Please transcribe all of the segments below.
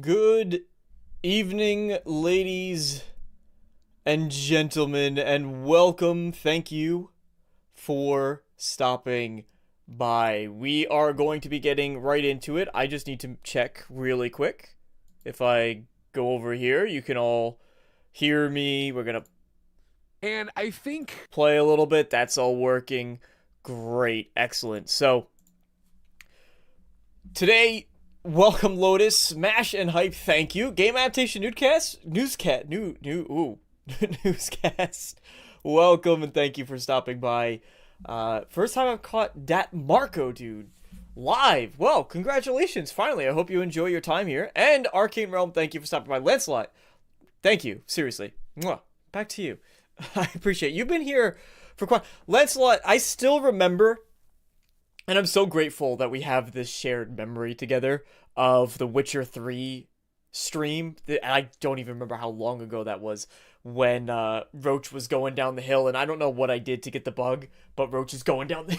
Good evening, ladies and gentlemen, and welcome. Thank you for stopping by. We are going to be getting right into it. I just need to check really quick. If I go over here, you can all hear me. We're going to And I think play a little bit. That's all working. Great. Excellent. So, today, welcome Lotus, Smash and Hype, thank you. Game Adaptation Newscast. Welcome and thank you for stopping by. First time I've caught that Marco dude live. Well, congratulations, finally. I hope you enjoy your time here. And Arcane Realm, thank you for stopping by. Lancelot, thank you, seriously. Mwah. Back to you. I appreciate it. You've been here for quite... Lancelot, I still remember... And I'm so grateful that we have this shared memory together of the Witcher 3 stream. I don't even remember how long ago that was when Roach was going down the hill. And I don't know what I did to get the bug, but Roach is going down the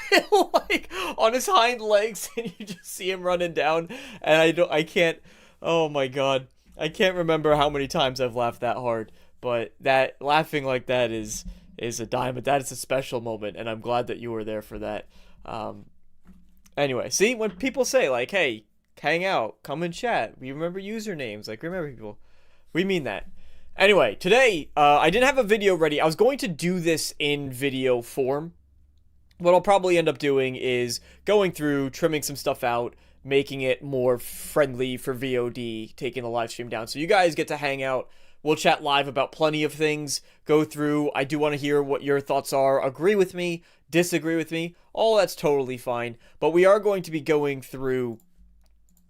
hill like on his hind legs and you just see him running down. And I can't, oh my God. I can't remember how many times I've laughed that hard. But that laughing like that is a diamond. That is a special moment. And I'm glad that you were there for that. Anyway, see, when people say, like, hey, hang out, come and chat, we remember usernames, like, remember people, we mean that. Anyway, today, I didn't have a video ready. I was going to do this in video form. What I'll probably end up doing is going through, trimming some stuff out, making it more friendly for VOD, taking the live stream down. So you guys get to hang out. We'll chat live about plenty of things, go through. I do want to hear what your thoughts are. Agree with me, disagree with me, all that's totally fine. But we are going to be going through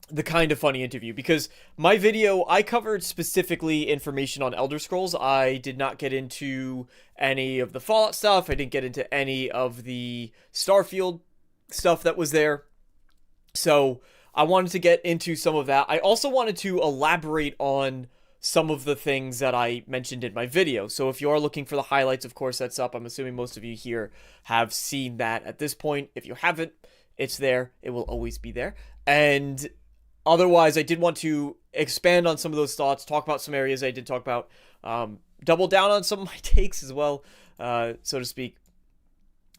the kind of funny interview because my video, I covered specifically information on Elder Scrolls. I did not get into any of the Fallout stuff. I didn't get into any of the Starfield stuff that was there. So I wanted to get into some of that. I also wanted to elaborate on some of the things that I mentioned in my video. So if you are looking for the highlights, of course, that's up. I'm assuming most of you here have seen that at this point. If you haven't, it's there. It will always be there. And otherwise, I did want to expand on some of those thoughts, talk about some areas I did talk about, double down on some of my takes as well, so to speak.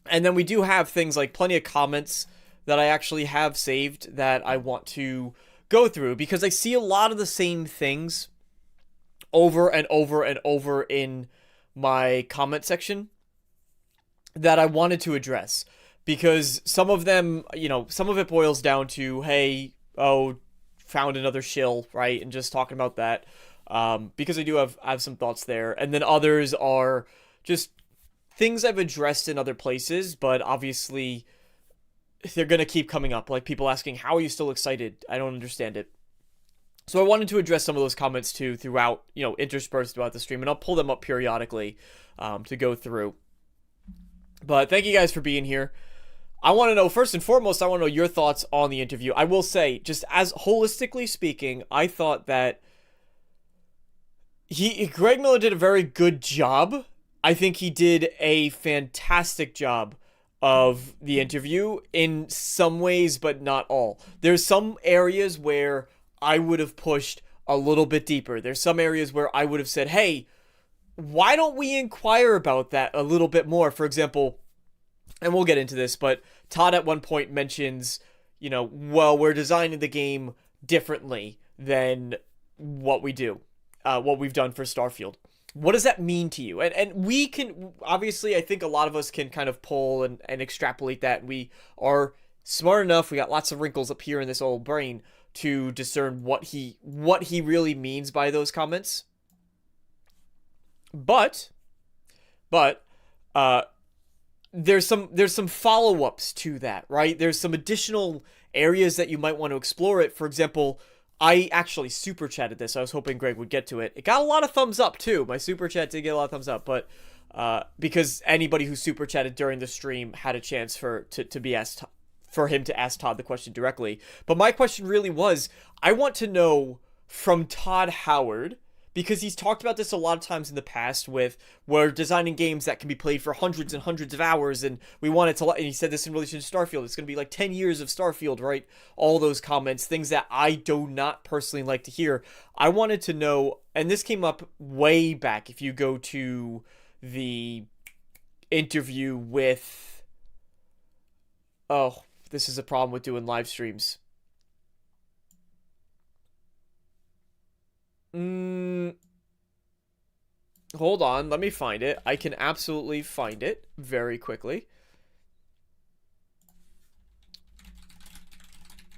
And then we do have things like plenty of comments that I actually have saved that I want to go through because I see a lot of the same things over and over and over in my comment section that I wanted to address because some of them, some of it boils down to, hey, found another shill, right? And just talking about that, because I do have some thoughts there. And then others are just things I've addressed in other places, but obviously they're going to keep coming up. Like people asking, how are you still excited? I don't understand it. So I wanted to address some of those comments too throughout, interspersed throughout the stream, and I'll pull them up periodically to go through. But thank you guys for being here. I want to know, first and foremost, I want to know your thoughts on the interview. I will say, just as holistically speaking, I thought that Greg Miller did a very good job. I think he did a fantastic job of the interview in some ways, but not all. There's some areas where I would have pushed a little bit deeper. There's some areas where I would have said, hey, why don't we inquire about that a little bit more? For example, and we'll get into this, but Todd at one point mentions, well, we're designing the game differently than what we do, what we've done for Starfield. What does that mean to you? And we can, obviously, I think a lot of us can kind of pull and extrapolate that. We are smart enough, we got lots of wrinkles up here in this old brain to discern what he really means by those comments. But there's some follow-ups to that, right? There's some additional areas that you might want to explore it. For example, I actually super chatted this. I was hoping Greg would get to it. It got a lot of thumbs up too. My super chat did get a lot of thumbs up, but because anybody who super chatted during the stream had a chance to be asked, for him to ask Todd the question directly. But my question really was, I want to know from Todd Howard, because he's talked about this a lot of times in the past with we're designing games that can be played for hundreds and hundreds of hours, and we want it to, and he said this in relation to Starfield, it's going to be like 10 years of Starfield, right? All those comments, things that I do not personally like to hear. I wanted to know, and this came up way back, if you go to the interview with, oh, this is a problem with doing live streams. Hold on, let me find it. I can absolutely find it very quickly.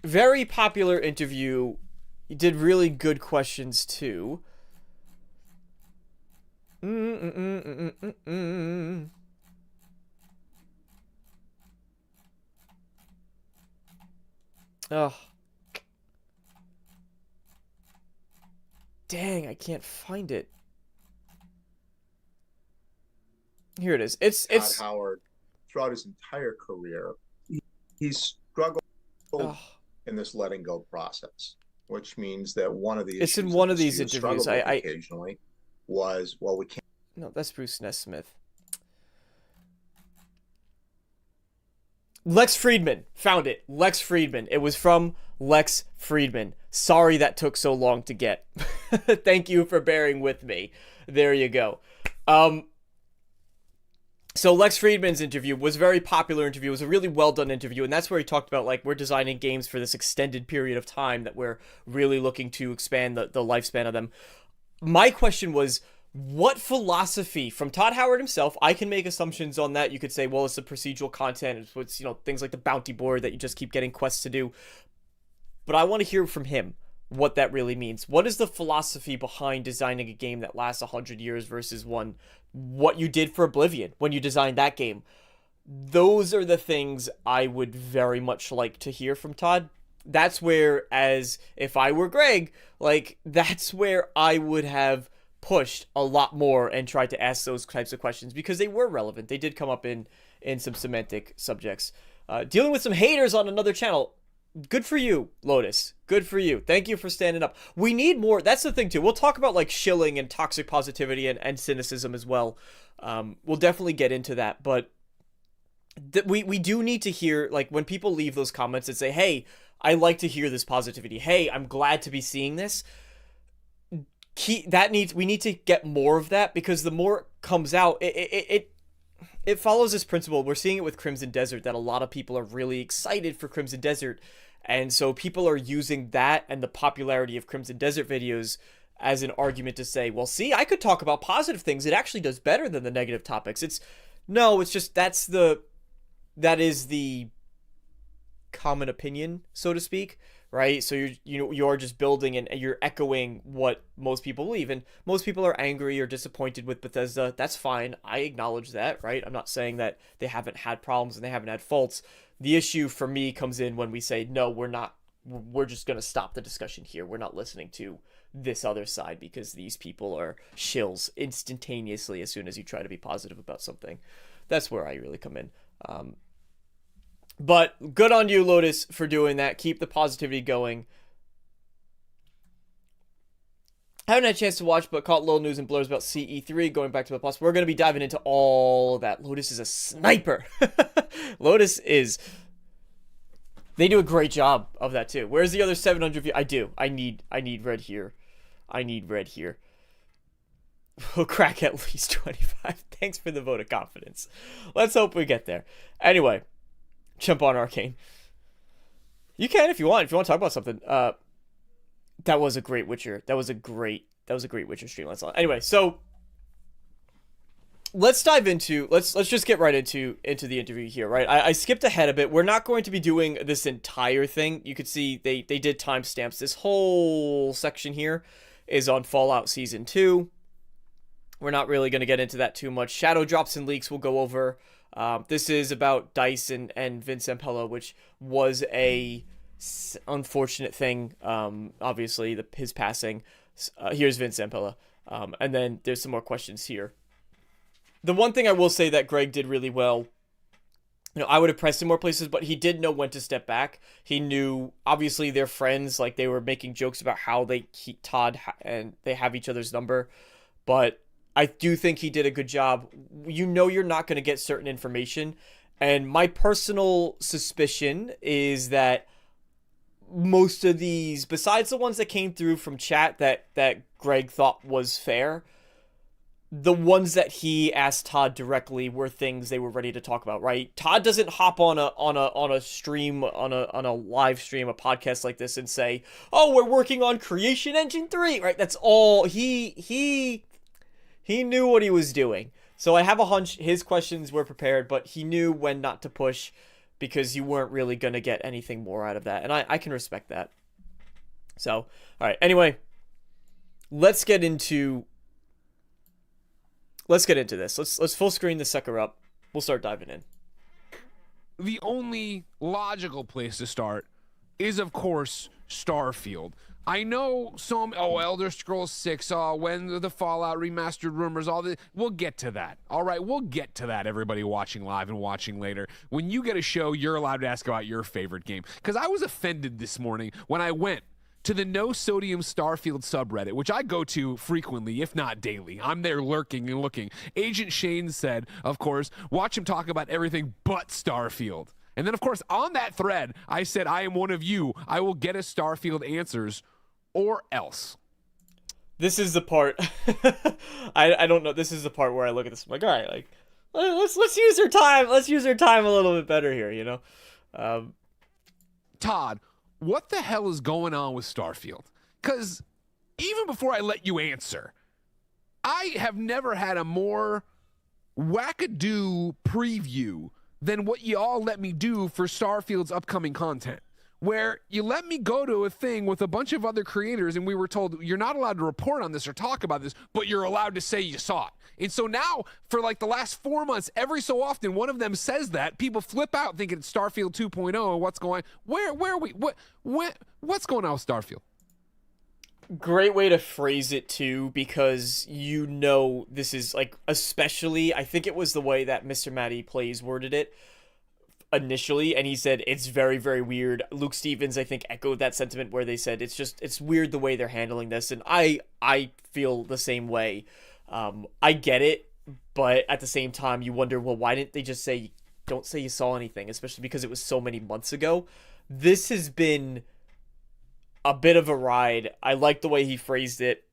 Very popular interview. He did really good questions too. Oh. Dang, I can't find it. Here it is. It's Todd Howard, throughout his entire career, he's struggled in this letting go process, which means that one of the issues, it's in one of these interviews I occasionally was, well, we can't. No, that's Bruce Nesmith. Lex Friedman. Found it. Lex Friedman. It was from Lex Friedman. Sorry that took so long to get. Thank you for bearing with me. There you go. So Lex Friedman's interview was a very popular interview. It was a really well done interview, and that's where he talked about, like, we're designing games for this extended period of time that we're really looking to expand the lifespan of them. My question was, what philosophy from Todd Howard himself? I can make assumptions on that. You could say, well, it's the procedural content. It's, you know, things like the bounty board that you just keep getting quests to do. But I want to hear from him what that really means. What is the philosophy behind designing a game that lasts 100 years versus what you did for Oblivion when you designed that game? Those are the things I would very much like to hear from Todd. That's where, as if I were Greg, like, that's where I would have pushed a lot more and tried to ask those types of questions, because they were relevant. They did come up in some semantic subjects. Dealing with some haters on another channel. Good for you, Lotus. Good for you. Thank you for standing up. We need more. That's the thing, too. We'll talk about, like, shilling and toxic positivity and cynicism as well. We'll definitely get into that. But we do need to hear, like, when people leave those comments and say, hey, I like to hear this positivity. Hey, I'm glad to be seeing this. We need to get more of that, because the more it comes out, it follows this principle. We're seeing it with Crimson Desert, that a lot of people are really excited for Crimson Desert. And so people are using that and the popularity of Crimson Desert videos as an argument to say, well, see, I could talk about positive things. It actually does better than the negative topics. It's just, that is the common opinion, so to speak, right? So you're just building and you're echoing what most people believe, and most people are angry or disappointed with Bethesda. That's fine. I acknowledge that, right? I'm not saying that they haven't had problems and they haven't had faults. The issue for me comes in when we say, no, we're just going to stop the discussion here. We're not listening to this other side because these people are shills instantaneously as soon as you try to be positive about something. That's where I really come in. But good on you, Lotus, for doing that. Keep the positivity going. Haven't had a chance to watch, but caught little news and blurs about CE3 going back to the plus. We're going to be diving into all of that. Lotus is a sniper. Lotus is... They do a great job of that, too. Where's the other 700 views? I do. I need red here. I need red here. We'll crack at least 25. Thanks for the vote of confidence. Let's hope we get there. Anyway, jump on Arcane. You can if you want. If you want to talk about something. That was a great Witcher. That was a great Witcher stream. Anyway, so let's dive into let's just get right into the interview here, right? I skipped ahead a bit. We're not going to be doing this entire thing. You could see they did timestamps. This whole section here is on Fallout Season 2. We're not really going to get into that too much. Shadow drops and leaks we'll go over. This is about DICE and Vince Zampella, which was a unfortunate thing. Obviously, his passing. Here's Vince Zampella. And then there's some more questions here. The one thing I will say that Greg did really well I would have pressed him more places, but he did know when to step back. He knew, obviously, they're friends. Like, they were making jokes about how Todd and they have each other's number. But I do think he did a good job. You're not going to get certain information. And my personal suspicion is that most of these, besides the ones that came through from chat that Greg thought was fair, the ones that he asked Todd directly were things they were ready to talk about, right? Todd doesn't hop on a stream, on a live stream, a podcast like this and say, "Oh, we're working on Creation Engine 3," right? That's all. He knew what he was doing. So I have a hunch his questions were prepared, but he knew when not to push because you weren't really going to get anything more out of that. And I can respect that. So, all right. Anyway, let's get into this. Let's full screen the sucker up. We'll start diving in. The only logical place to start is, of course, Starfield. I know some, Elder Scrolls 6, when the Fallout remastered rumors, all this. We'll get to that. All right, we'll get to that, everybody watching live and watching later. When you get a show, you're allowed to ask about your favorite game. Because I was offended this morning when I went to the No Sodium Starfield subreddit, which I go to frequently, if not daily. I'm there lurking and looking. Agent Shane said, of course, watch him talk about everything but Starfield. And then, of course, on that thread, I said, I am one of you. I will get us Starfield answers or else. This is the part. I don't know. This is the part where I look at this. I'm like, all right, like, let's use our time. Let's use our time a little bit better here, Todd, what the hell is going on with Starfield? Because even before I let you answer, I have never had a more wackadoo preview than what you all let me do for Starfield's upcoming content, where you let me go to a thing with a bunch of other creators and we were told you're not allowed to report on this or talk about this, but you're allowed to say you saw it. And so now, for like the last 4 months, every so often, one of them says that. People flip out thinking it's Starfield 2.0 and what's going on. Where are we? What's going on with Starfield? Great way to phrase it, too, because this is, like, especially, I think it was the way that Mr. Matty Plays worded it initially, and he said it's very, very weird. Luke Stevens, I think, echoed that sentiment where they said it's weird the way they're handling this, and I feel the same way. I get it, but at the same time, you wonder, well, why didn't they just say, don't say you saw anything, especially because it was so many months ago. This has been a bit of a ride. I like the way he phrased it,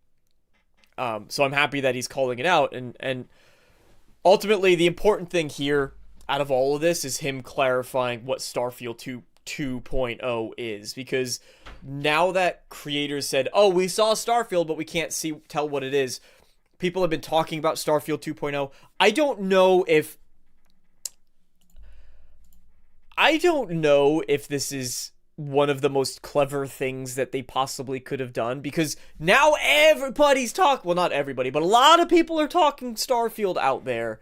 so I'm happy that he's calling it out, and ultimately, the important thing here out of all of this is him clarifying what Starfield 2.0 is, because now that creators said, oh, we saw Starfield, but we can't tell what it is, people have been talking about Starfield 2.0. I don't know if this is one of the most clever things that they possibly could have done, because now everybody's well, not everybody, but a lot of people are talking Starfield out there.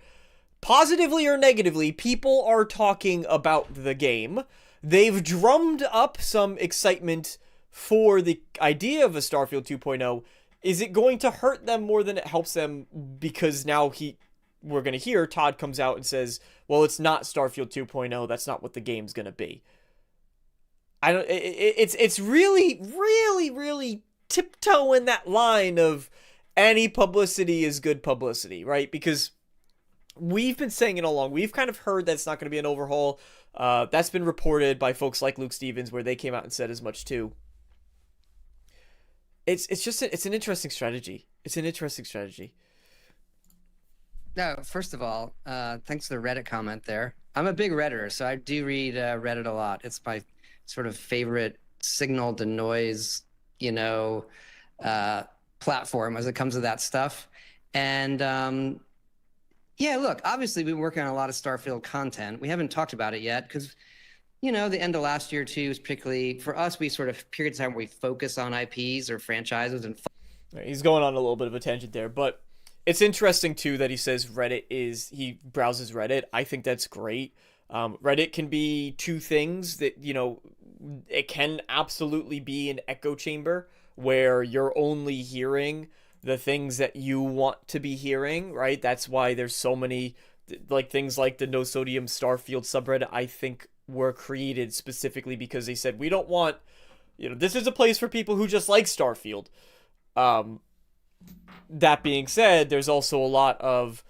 Positively or negatively, people are talking about the game. They've drummed up some excitement for the idea of a Starfield 2.0. Is it going to hurt them more than it helps them? Because now we're going to hear Todd comes out and says, well, it's not Starfield 2.0. That's not what the game's going to be. It's really, really, really tiptoeing that line of any publicity is good publicity, right? Because we've been saying it all along. We've kind of heard that it's not going to be an overhaul. That's been reported by folks like Luke Stevens, where they came out and said as much too. It's an interesting strategy. It's an interesting strategy. No, first of all, thanks for the Reddit comment there. I'm a big Redditor, so I do read Reddit a lot. It's my sort of favorite signal to noise, platform as it comes to that stuff. And yeah, look, obviously we've been working on a lot of Starfield content. We haven't talked about it yet because, the end of last year too is particularly for us. We sort of periods of time where we focus on IPs or franchises and. He's going on a little bit of a tangent there, but it's interesting too that he says he browses Reddit. I think that's great. Reddit can be two things that, it can absolutely be an echo chamber where you're only hearing the things that you want to be hearing, right? That's why there's so many like things like the No Sodium Starfield subreddit, I think were created specifically because they said, we don't want, this is a place for people who just like Starfield. That being said, there's also a lot of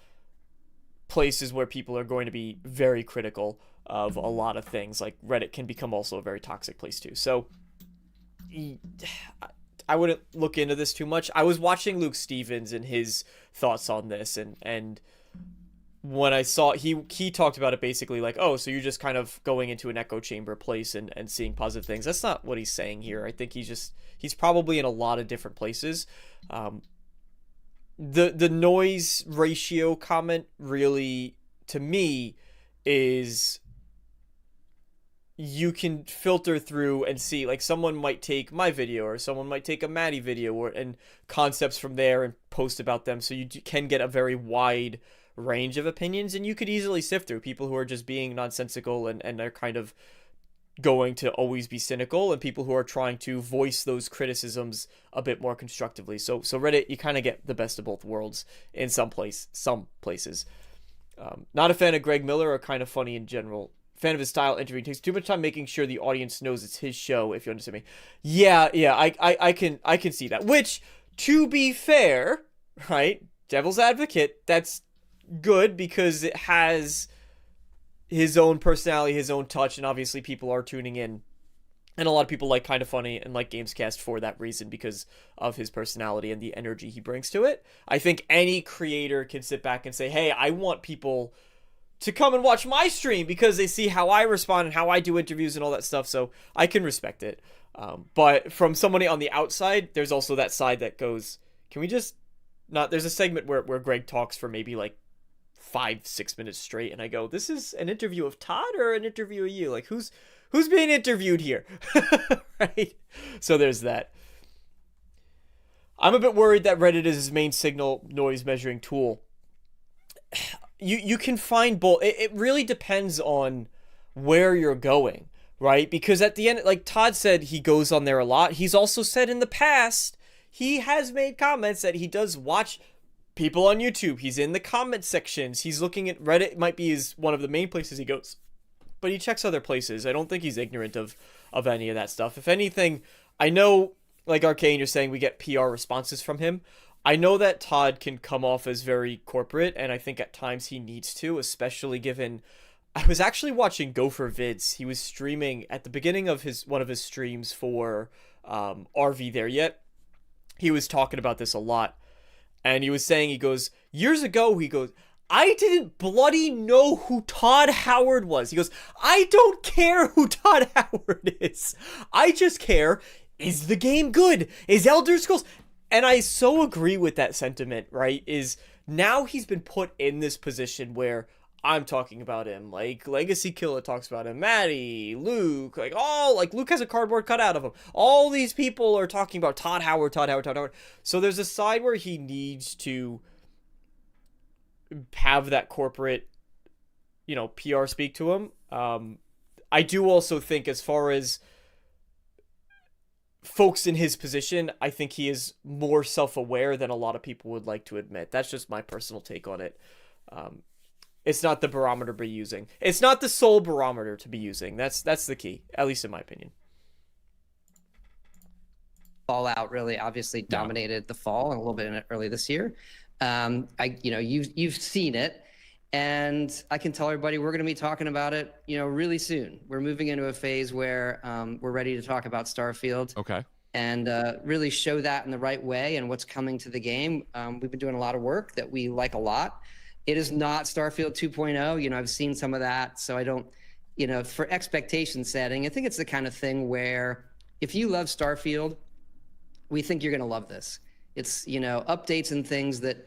places where people are going to be very critical of a lot of things. Like Reddit can become also a very toxic place too. So I wouldn't look into this too much. I was watching Luke Stevens and his thoughts on this, and when I saw he talked about it basically like, oh, so you're just kind of going into an echo chamber place and seeing positive things. That's not what he's saying here. I think he's probably in a lot of different places. The noise ratio comment really, to me, is you can filter through and see, like, someone might take my video or someone might take a Maddie video and concepts from there and post about them, so you can get a very wide range of opinions, and you could easily sift through people who are just being nonsensical and are kind of going to always be cynical, and people who are trying to voice those criticisms a bit more constructively. So Reddit, you kind of get the best of both worlds in some places. Not a fan of Greg Miller, or kind of funny in general. Fan of his style. Interview takes too much time making sure the audience knows it's his show, if you understand me. Yeah, I can see that. Which, to be fair, right, devil's advocate, that's good because it has his own personality, his own touch, and obviously people are tuning in. And a lot of people like Kinda Funny and like Gamescast for that reason, because of his personality and the energy he brings to it. I think any creator can sit back and say, hey, I want people to come and watch my stream because they see how I respond and how I do interviews and all that stuff, so I can respect it. But from somebody on the outside, there's also that side that goes, can we just not... There's a segment where Greg talks for maybe like 5-6 minutes straight, and I go, this is an interview of Todd or an interview of you? Like, who's being interviewed here? Right? So there's that. I'm a bit worried that Reddit is his main signal noise measuring tool. You can find both. It really depends on where you're going, right? Because at the end, like Todd said, he goes on there a lot. He's also said in the past, he has made comments that he does watch people on YouTube. He's in the comment sections. He's looking at Reddit. Might be one of the main places he goes, but he checks other places. I don't think he's ignorant of any of that stuff. If anything, I know, like Arcane, you're saying we get PR responses from him. I know that Todd can come off as very corporate, and I think at times he needs to, especially given... I was actually watching Gopher Vids. He was streaming at the beginning of one of his streams for RV There Yet. He was talking about this a lot, and he was saying, he goes, years ago, he goes, I didn't bloody know who Todd Howard was. He goes, I don't care who Todd Howard is. I just care, is the game good? Is Elder Scrolls... And I so agree with that sentiment, right? Is now he's been put in this position where I'm talking about him, like Legacy Killer talks about him, Maddie, Luke, like Luke has a cardboard cutout of him. All these people are talking about Todd Howard. So there's a side where he needs to have that corporate, PR speak to him. I do also think, as far as folks in his position, I think he is more self-aware than a lot of people would like to admit. That's just my personal take on it. It's not the barometer to be using. It's not the sole barometer to be using. That's the key, at least in my opinion. Fallout really obviously dominated the fall and a little bit early this year. You've seen it, and I can tell everybody we're going to be talking about it, really soon. We're moving into a phase where we're ready to talk about Starfield. Okay. And really show that in the right way and what's coming to the game. We've been doing a lot of work that we like a lot. It is not Starfield 2.0. I've seen some of that, so I don't, for expectation setting, I think it's the kind of thing where if you love Starfield, we think you're going to love this. It's, updates and things that,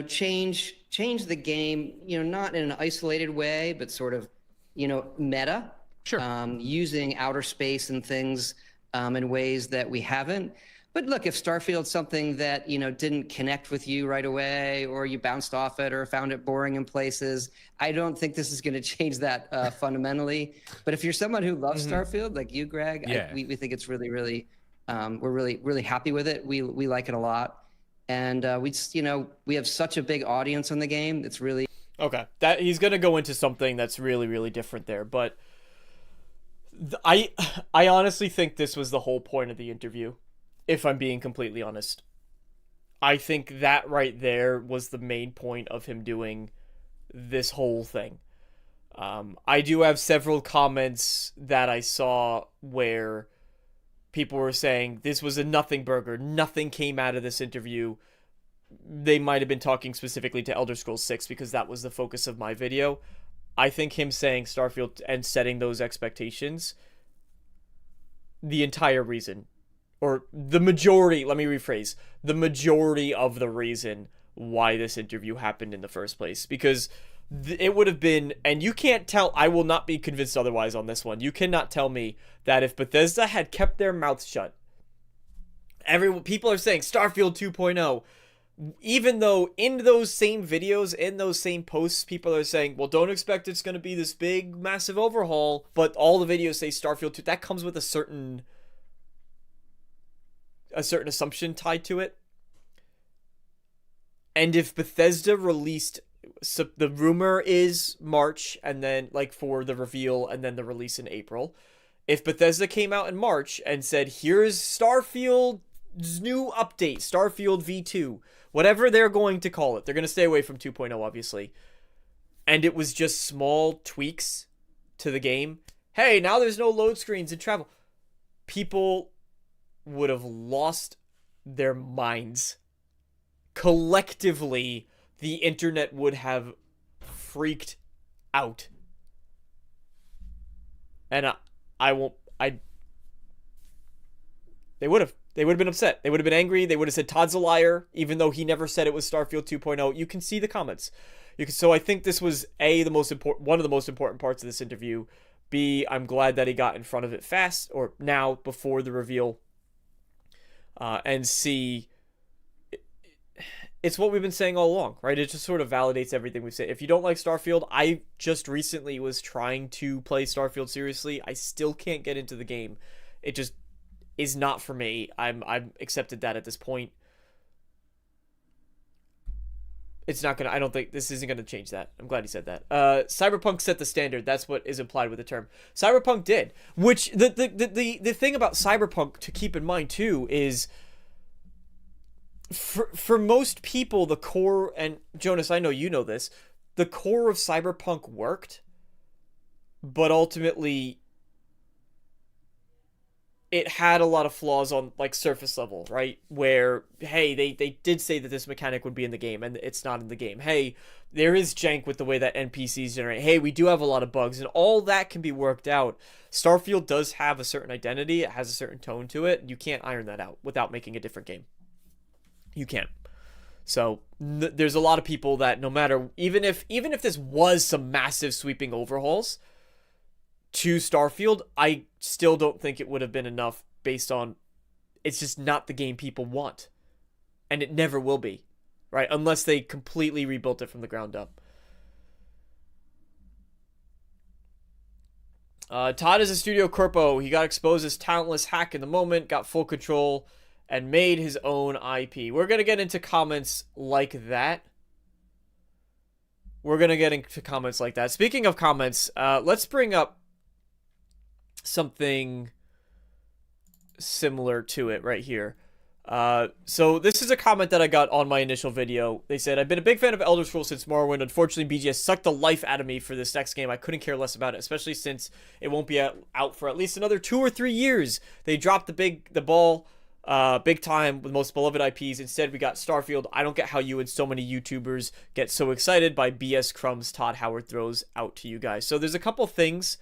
change the game, not in an isolated way, but sort of, meta. Sure. Using outer space and things in ways that we haven't. But look, if Starfield's something that, didn't connect with you right away, or you bounced off it or found it boring in places, I don't think this is going to change that fundamentally. But if you're someone who loves Starfield, like you, Greg, we think it's really, really, we're really, really happy with it. We like it a lot. And we have such a big audience on the game. It's really... Okay, that he's gonna go into something that's really, really different there, but I honestly think this was the whole point of the interview, if I'm being completely honest. I think that right there was the main point of him doing this whole thing. I do have several comments that I saw where people were saying this was a nothing burger. Nothing came out of this interview. They might have been talking specifically to Elder Scrolls 6 because that was the focus of my video. I think him saying Starfield and setting those expectations, the entire reason, or the majority, let me rephrase, the majority of the reason why this interview happened in the first place. Because it would have been, and you can't tell, I will not be convinced otherwise on this one. You cannot tell me that if Bethesda had kept their mouths shut, people are saying Starfield 2.0, even though in those same videos, in those same posts, people are saying, well, don't expect it's going to be this big, massive overhaul, but all the videos say Starfield 2, that comes with a certain assumption tied to it. And if Bethesda released, so the rumor is March, and then, like, for the reveal, and then the release in April. If Bethesda came out in March and said, here's Starfield's new update, Starfield V2, whatever they're going to call it. They're going to stay away from 2.0, obviously. And it was just small tweaks to the game. Hey, now there's no load screens and travel. People would have lost their minds. Collectively, the internet would have freaked out. And they would have. They would have been upset. They would have been angry. They would have said Todd's a liar, even though he never said it was Starfield 2.0. You can see the comments. So I think this was one of the most important parts of this interview. B, I'm glad that he got in front of it fast, or now, before the reveal. And C, it's what we've been saying all along, right? It just sort of validates everything we've said. If you don't like Starfield, I just recently was trying to play Starfield seriously. I still can't get into the game. It just is not for me. I'm accepted that at this point. It's not gonna, I don't think, this isn't gonna change that. I'm glad he said that. Cyberpunk set the standard. That's what is implied with the term. Cyberpunk did. Which, the thing about Cyberpunk to keep in mind too is, for most people, the core, and Jonas, I know you know this, the core of Cyberpunk worked, but ultimately it had a lot of flaws on, like, surface level, right? Where, hey, they did say that this mechanic would be in the game, and it's not in the game. Hey, there is jank with the way that NPCs generate. Hey, we do have a lot of bugs, and all that can be worked out. Starfield does have a certain identity. It has a certain tone to it. You can't iron that out without making a different game. You can't. So there's a lot of people that, no matter, even if this was some massive sweeping overhauls to Starfield, I still don't think it would have been enough, based on it's just not the game people want, and it never will be, right? Unless they completely rebuilt it from the ground up. Todd is a studio corpo. He got exposed as talentless hack in the moment, got full control, and made his own IP. We're going to get into comments like that. Speaking of comments, let's bring up something similar to it right here. So this is a comment that I got on my initial video. They said, I've been a big fan of Elder Scrolls since Morrowind. Unfortunately, BGS sucked the life out of me for this next game. I couldn't care less about it, especially since it won't be out for at least another 2 or 3 years. They dropped the ball big time with most beloved IPs. Instead, we got Starfield. I don't get how you and so many YouTubers get so excited by BS crumbs Todd Howard throws out to you guys. So there's a couple things.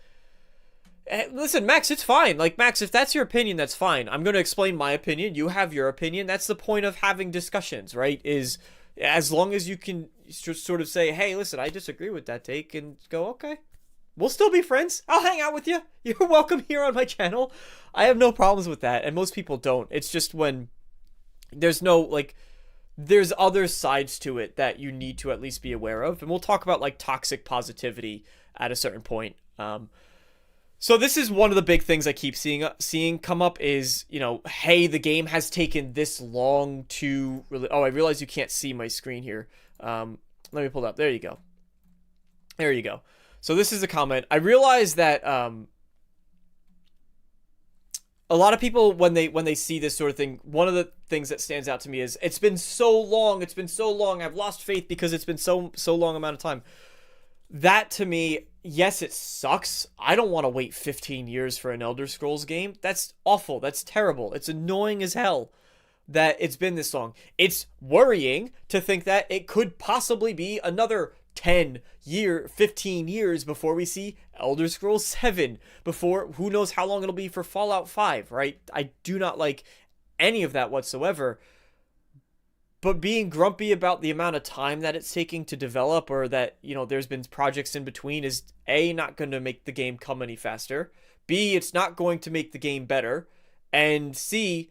Listen, Max, it's fine. Like, Max, if that's your opinion, that's fine. I'm going to explain my opinion. You have your opinion. That's the point of having discussions, right? Is as long as you can sort of say, hey, listen, I disagree with that take, and go, okay, we'll still be friends. I'll hang out with you. You're welcome here on my channel. I have no problems with that, and most people don't. It's just when there's no, like, there's other sides to it that you need to at least be aware of, and we'll talk about, like, toxic positivity at a certain point. So this is one of the big things I keep seeing come up is, you know, hey, the game has taken this long to really... Oh, I realize you can't see my screen here. Let me pull it up. There you go. There you go. So this is a comment. I realize that a lot of people, when they see this sort of thing, one of the things that stands out to me is it's been so long. I've lost faith because it's been so long amount of time. That to me, yes, it sucks. I don't want to wait 15 years for an Elder Scrolls game. That's awful. That's terrible. It's annoying as hell that it's been this long. It's worrying to think that it could possibly be another 15 years before we see Elder Scrolls 7, before who knows how long it'll be for Fallout 5, right? I do not like any of that whatsoever. But being grumpy about the amount of time that it's taking to develop, or that, you know, there's been projects in between, is A, not going to make the game come any faster. B, it's not going to make the game better. And C,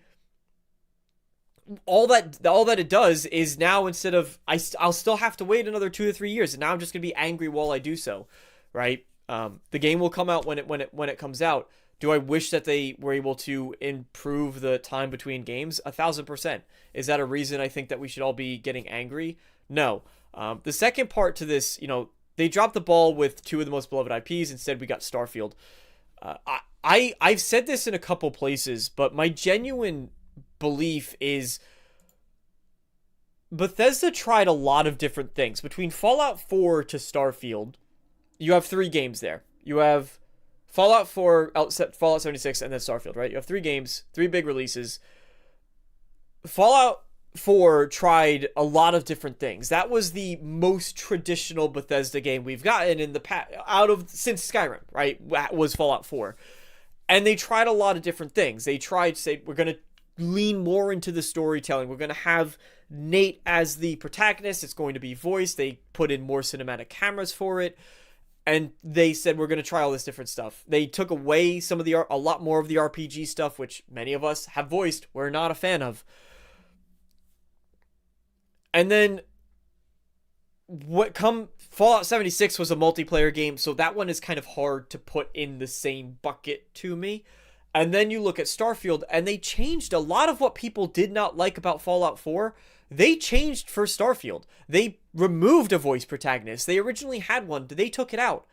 all that it does is now, instead of, I'll still have to wait another 2 to 3 years, and now I'm just going to be angry while I do so, right? The game will come out when it comes out. Do I wish that they were able to improve the time between games? 1,000%. Is that a reason I think that we should all be getting angry? No. The second part to this, you know, they dropped the ball with 2 of the most beloved IPs. Instead, we got Starfield. I've said this in a couple places, but my genuine belief is Bethesda tried a lot of different things. Between Fallout 4 to Starfield, you have 3 games there. You have Fallout 4, Fallout 76, and then Starfield, right? You have 3 games, 3 big releases. Fallout 4 tried a lot of different things. That was the most traditional Bethesda game we've gotten in the past, since Skyrim, right? Was Fallout 4. And they tried a lot of different things. They tried to say, we're going to lean more into the storytelling. We're going to have Nate as the protagonist. It's going to be voiced. They put in more cinematic cameras for it. And they said, we're going to try all this different stuff. They took away a lot more of the RPG stuff, which many of us have voiced we're not a fan of. And then Fallout 76 was a multiplayer game, so that one is kind of hard to put in the same bucket to me. And then you look at Starfield, and they changed a lot of what people did not like about Fallout 4. They changed for Starfield. They removed a voice protagonist. They originally had one. They took it out.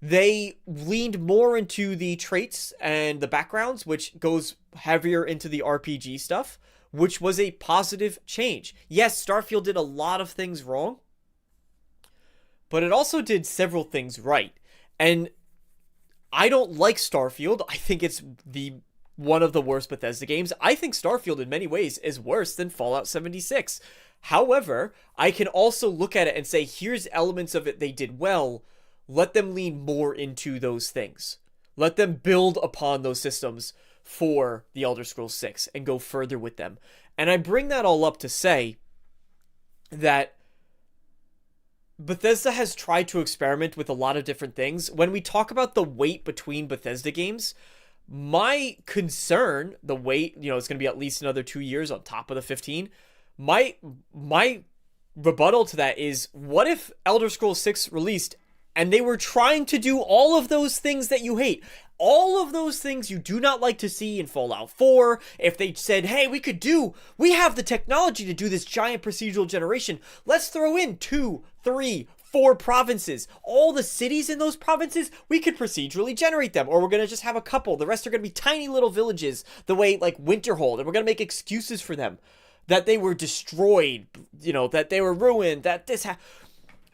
They leaned more into the traits and the backgrounds, which goes heavier into the RPG stuff, which was a positive change. Yes, Starfield did a lot of things wrong, but it also did several things right. And I don't like Starfield. I think it's one of the worst Bethesda games. I think Starfield in many ways is worse than Fallout 76. However, I can also look at it and say, here's elements of it they did well. Let them lean more into those things. Let them build upon those systems for the Elder Scrolls 6 and go further with them. And I bring that all up to say that Bethesda has tried to experiment with a lot of different things. When we talk about the wait between Bethesda games, my concern, the wait, you know, it's going to be at least another 2 years on top of the 15. My rebuttal to that is, what if Elder Scrolls 6 released and they were trying to do all of those things that you hate? All of those things you do not like to see in Fallout 4. If they said, hey, we have the technology to do this giant procedural generation. Let's throw in 2, 3, 4 provinces. All the cities in those provinces, we could procedurally generate them. Or we're going to just have a couple. The rest are going to be tiny little villages, the way like Winterhold. And we're going to make excuses for them. That they were destroyed, you know, that they were ruined, that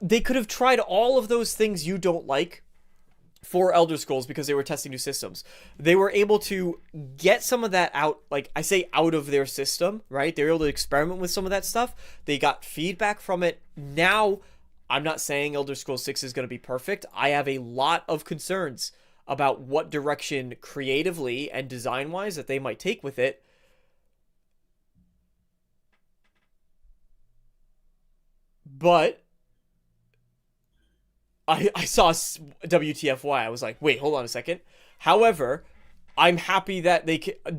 they could have tried all of those things you don't like for Elder Scrolls because they were testing new systems. They were able to get some of that out, like I say, out of their system, right? They were able to experiment with some of that stuff. They got feedback from it. Now, I'm not saying Elder Scrolls 6 is going to be perfect. I have a lot of concerns about what direction creatively and design-wise that they might take with it. But I saw WTFY. I was like, wait, hold on a second. However, I'm happy that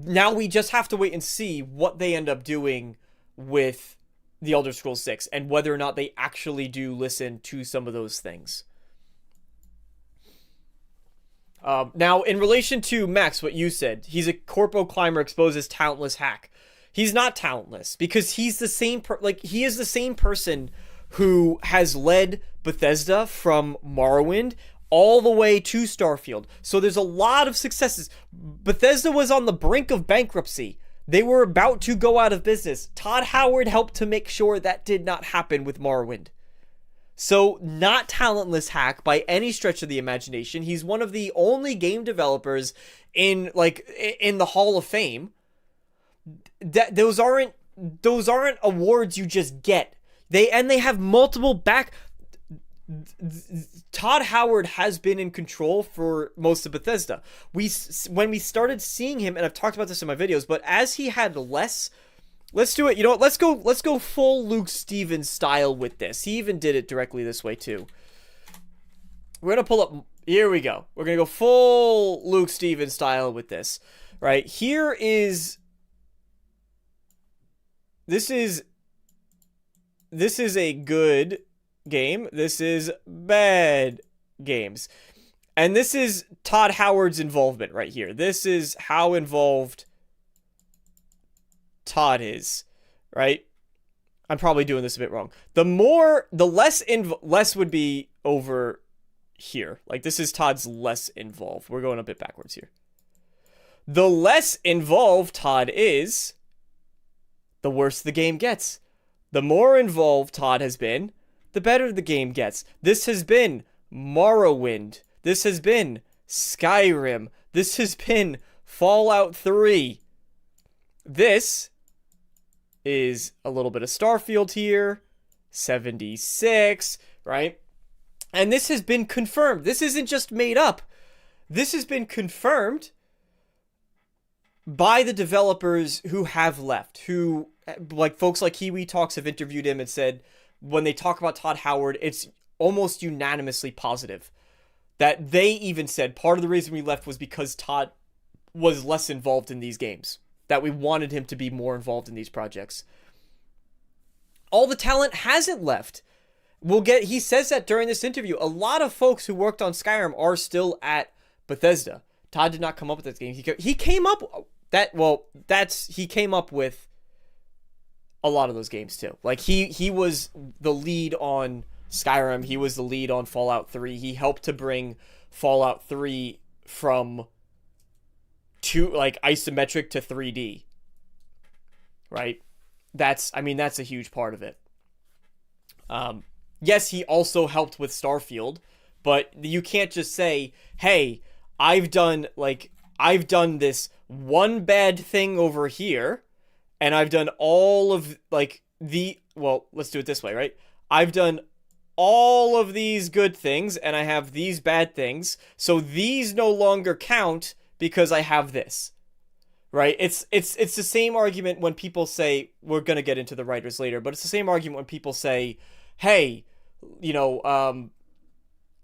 now we just have to wait and see what they end up doing with the Elder Scrolls 6 and whether or not they actually do listen to some of those things. Now, in relation to Max, what you said, he's a corpo climber exposed as talentless hack. He's not talentless because he's the same he is the same person who has led Bethesda from Morrowind all the way to Starfield. So there's a lot of successes. Bethesda was on the brink of bankruptcy. They were about to go out of business. Todd Howard helped to make sure that did not happen with Morrowind. So, not talentless hack by any stretch of the imagination. He's one of the only game developers in the Hall of Fame. Those aren't awards you just get. They have multiple Todd Howard has been in control for most of Bethesda. When we started seeing him, and I've talked about this in my videos, but as he had less, let's do it. You know what? Let's go full Luke Stevens style with this. He even did it directly this way too. We're gonna pull up. Here we go. We're gonna go full Luke Stevens style with this. Right here is. This is a good game. This is bad games. And this is Todd Howard's involvement right here. This is how involved Todd is, right? I'm probably doing this a bit wrong. The less would be over here. Like, this is Todd's less involved. We're going a bit backwards here. The less involved Todd is, the worse the game gets. The more involved Todd has been, the better the game gets. This has been Morrowind. This has been Skyrim. This has been Fallout 3. This is a little bit of Starfield here. 76, right? And this has been confirmed. This isn't just made up. This has been confirmed by the developers who have left, who, like, folks like Kiwi Talks have interviewed him and said, when they talk about Todd Howard, it's almost unanimously positive. That they even said part of the reason we left was because Todd was less involved in these games. That we wanted him to be more involved in these projects. All the talent hasn't left. He says that during this interview. A lot of folks who worked on Skyrim are still at Bethesda. Todd did not come up with this game. He came up he came up with a lot of those games too. Like, he was the lead on Skyrim. He was the lead on Fallout 3. He helped to bring Fallout 3 from isometric to 3D. Right? That's a huge part of it. Yes, he also helped with Starfield, but you can't just say, "Hey, I've done this one bad thing over here, and I've done all of let's do it this way, right? I've done all of these good things, and I have these bad things, so these no longer count because I have this." Right? It's the same argument when people say, we're going to get into the writers later, but it's the same argument when people say, "Hey, John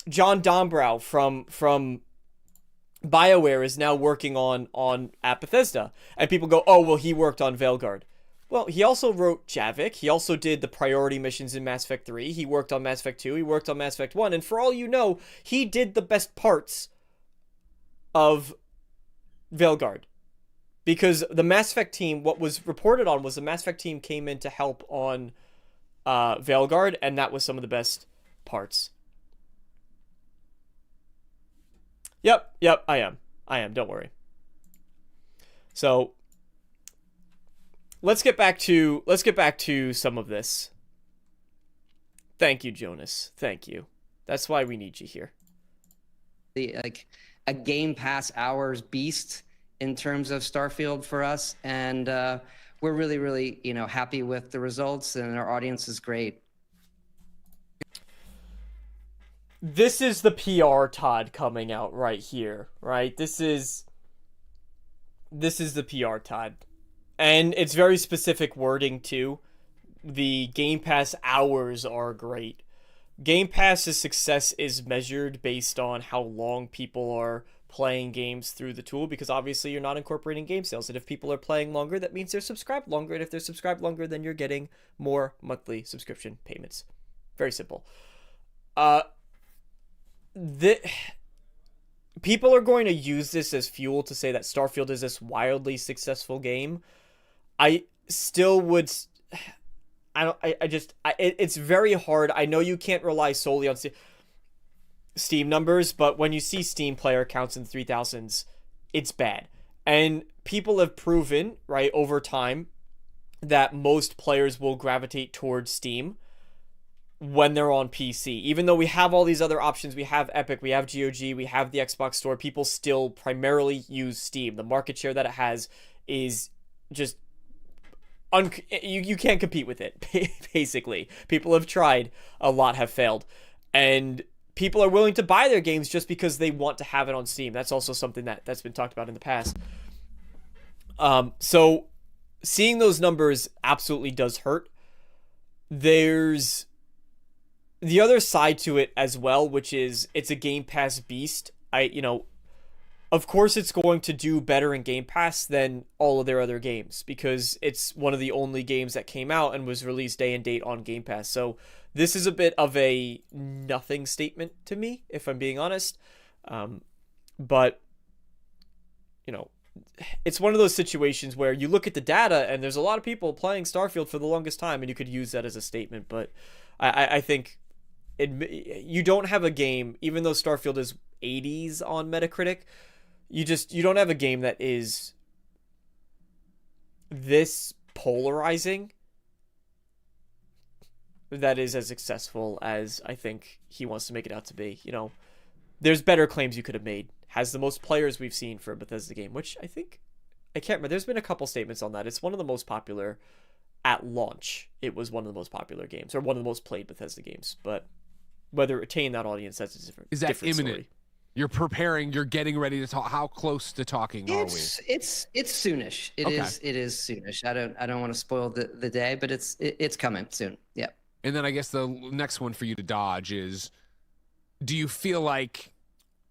Dombrau from BioWare is now working on at Bethesda." And people go, "Oh, well, he worked on Veilguard." Well, he also wrote Javik. He also did the priority missions in Mass Effect 3. He worked on Mass Effect 2. He worked on Mass Effect 1. And for all you know, he did the best parts of Veilguard. Because the Mass Effect team, what was reported on was the Mass Effect team came in to help on Veilguard, and that was some of the best parts. Yep, I am, don't worry. So, let's get back to some of this. Thank you, Jonas. Thank you. That's why we need you here. A Game Pass hours beast in terms of Starfield for us, and we're really, really, happy with the results, and our audience is great. This is the PR Todd coming out right here, right? This is the PR Todd. And it's very specific wording too. The Game Pass hours are great. Game Pass's success is measured based on how long people are playing games through the tool, because obviously you're not incorporating game sales. And if people are playing longer, that means they're subscribed longer. And if they're subscribed longer, then you're getting more monthly subscription payments. Very simple. People are going to use this as fuel to say that Starfield is this wildly successful game. I it's very hard. I know you can't rely solely on Steam numbers, but when you see Steam player counts in the 3,000s, it's bad. And people have proven, right, over time that most players will gravitate towards Steam when they're on PC. Even though we have all these other options, we have Epic, we have GOG, we have the Xbox Store, people still primarily use Steam. The market share that it has is just you can't compete with it, basically. People have tried, a lot have failed. And people are willing to buy their games just because they want to have it on Steam. That's also something that's been talked about in the past. So seeing those numbers absolutely does hurt. There's the other side to it as well, which is it's a Game Pass beast. Of course it's going to do better in Game Pass than all of their other games because it's one of the only games that came out and was released day and date on Game Pass. So this is a bit of a nothing statement to me, if I'm being honest. But, it's one of those situations where you look at the data and there's a lot of people playing Starfield for the longest time and you could use that as a statement. But I think you don't have a game, even though Starfield is 80s on Metacritic, you don't have a game that is this polarizing that is as successful as I think he wants to make it out to be. There's better claims you could have made. Has the most players we've seen for a Bethesda game, which I can't remember. There's been a couple statements on that. It's one of the most popular at launch. It was one of the most popular games, or one of the most played Bethesda games. But whether it retained that audience, that's a different imminent? Story. You're preparing. You're getting ready to talk. How close to talking are we? It's soonish. It is soonish. I don't want to spoil the day, but it's coming soon. Yeah. And then I guess the next one for you to dodge is, do you feel like,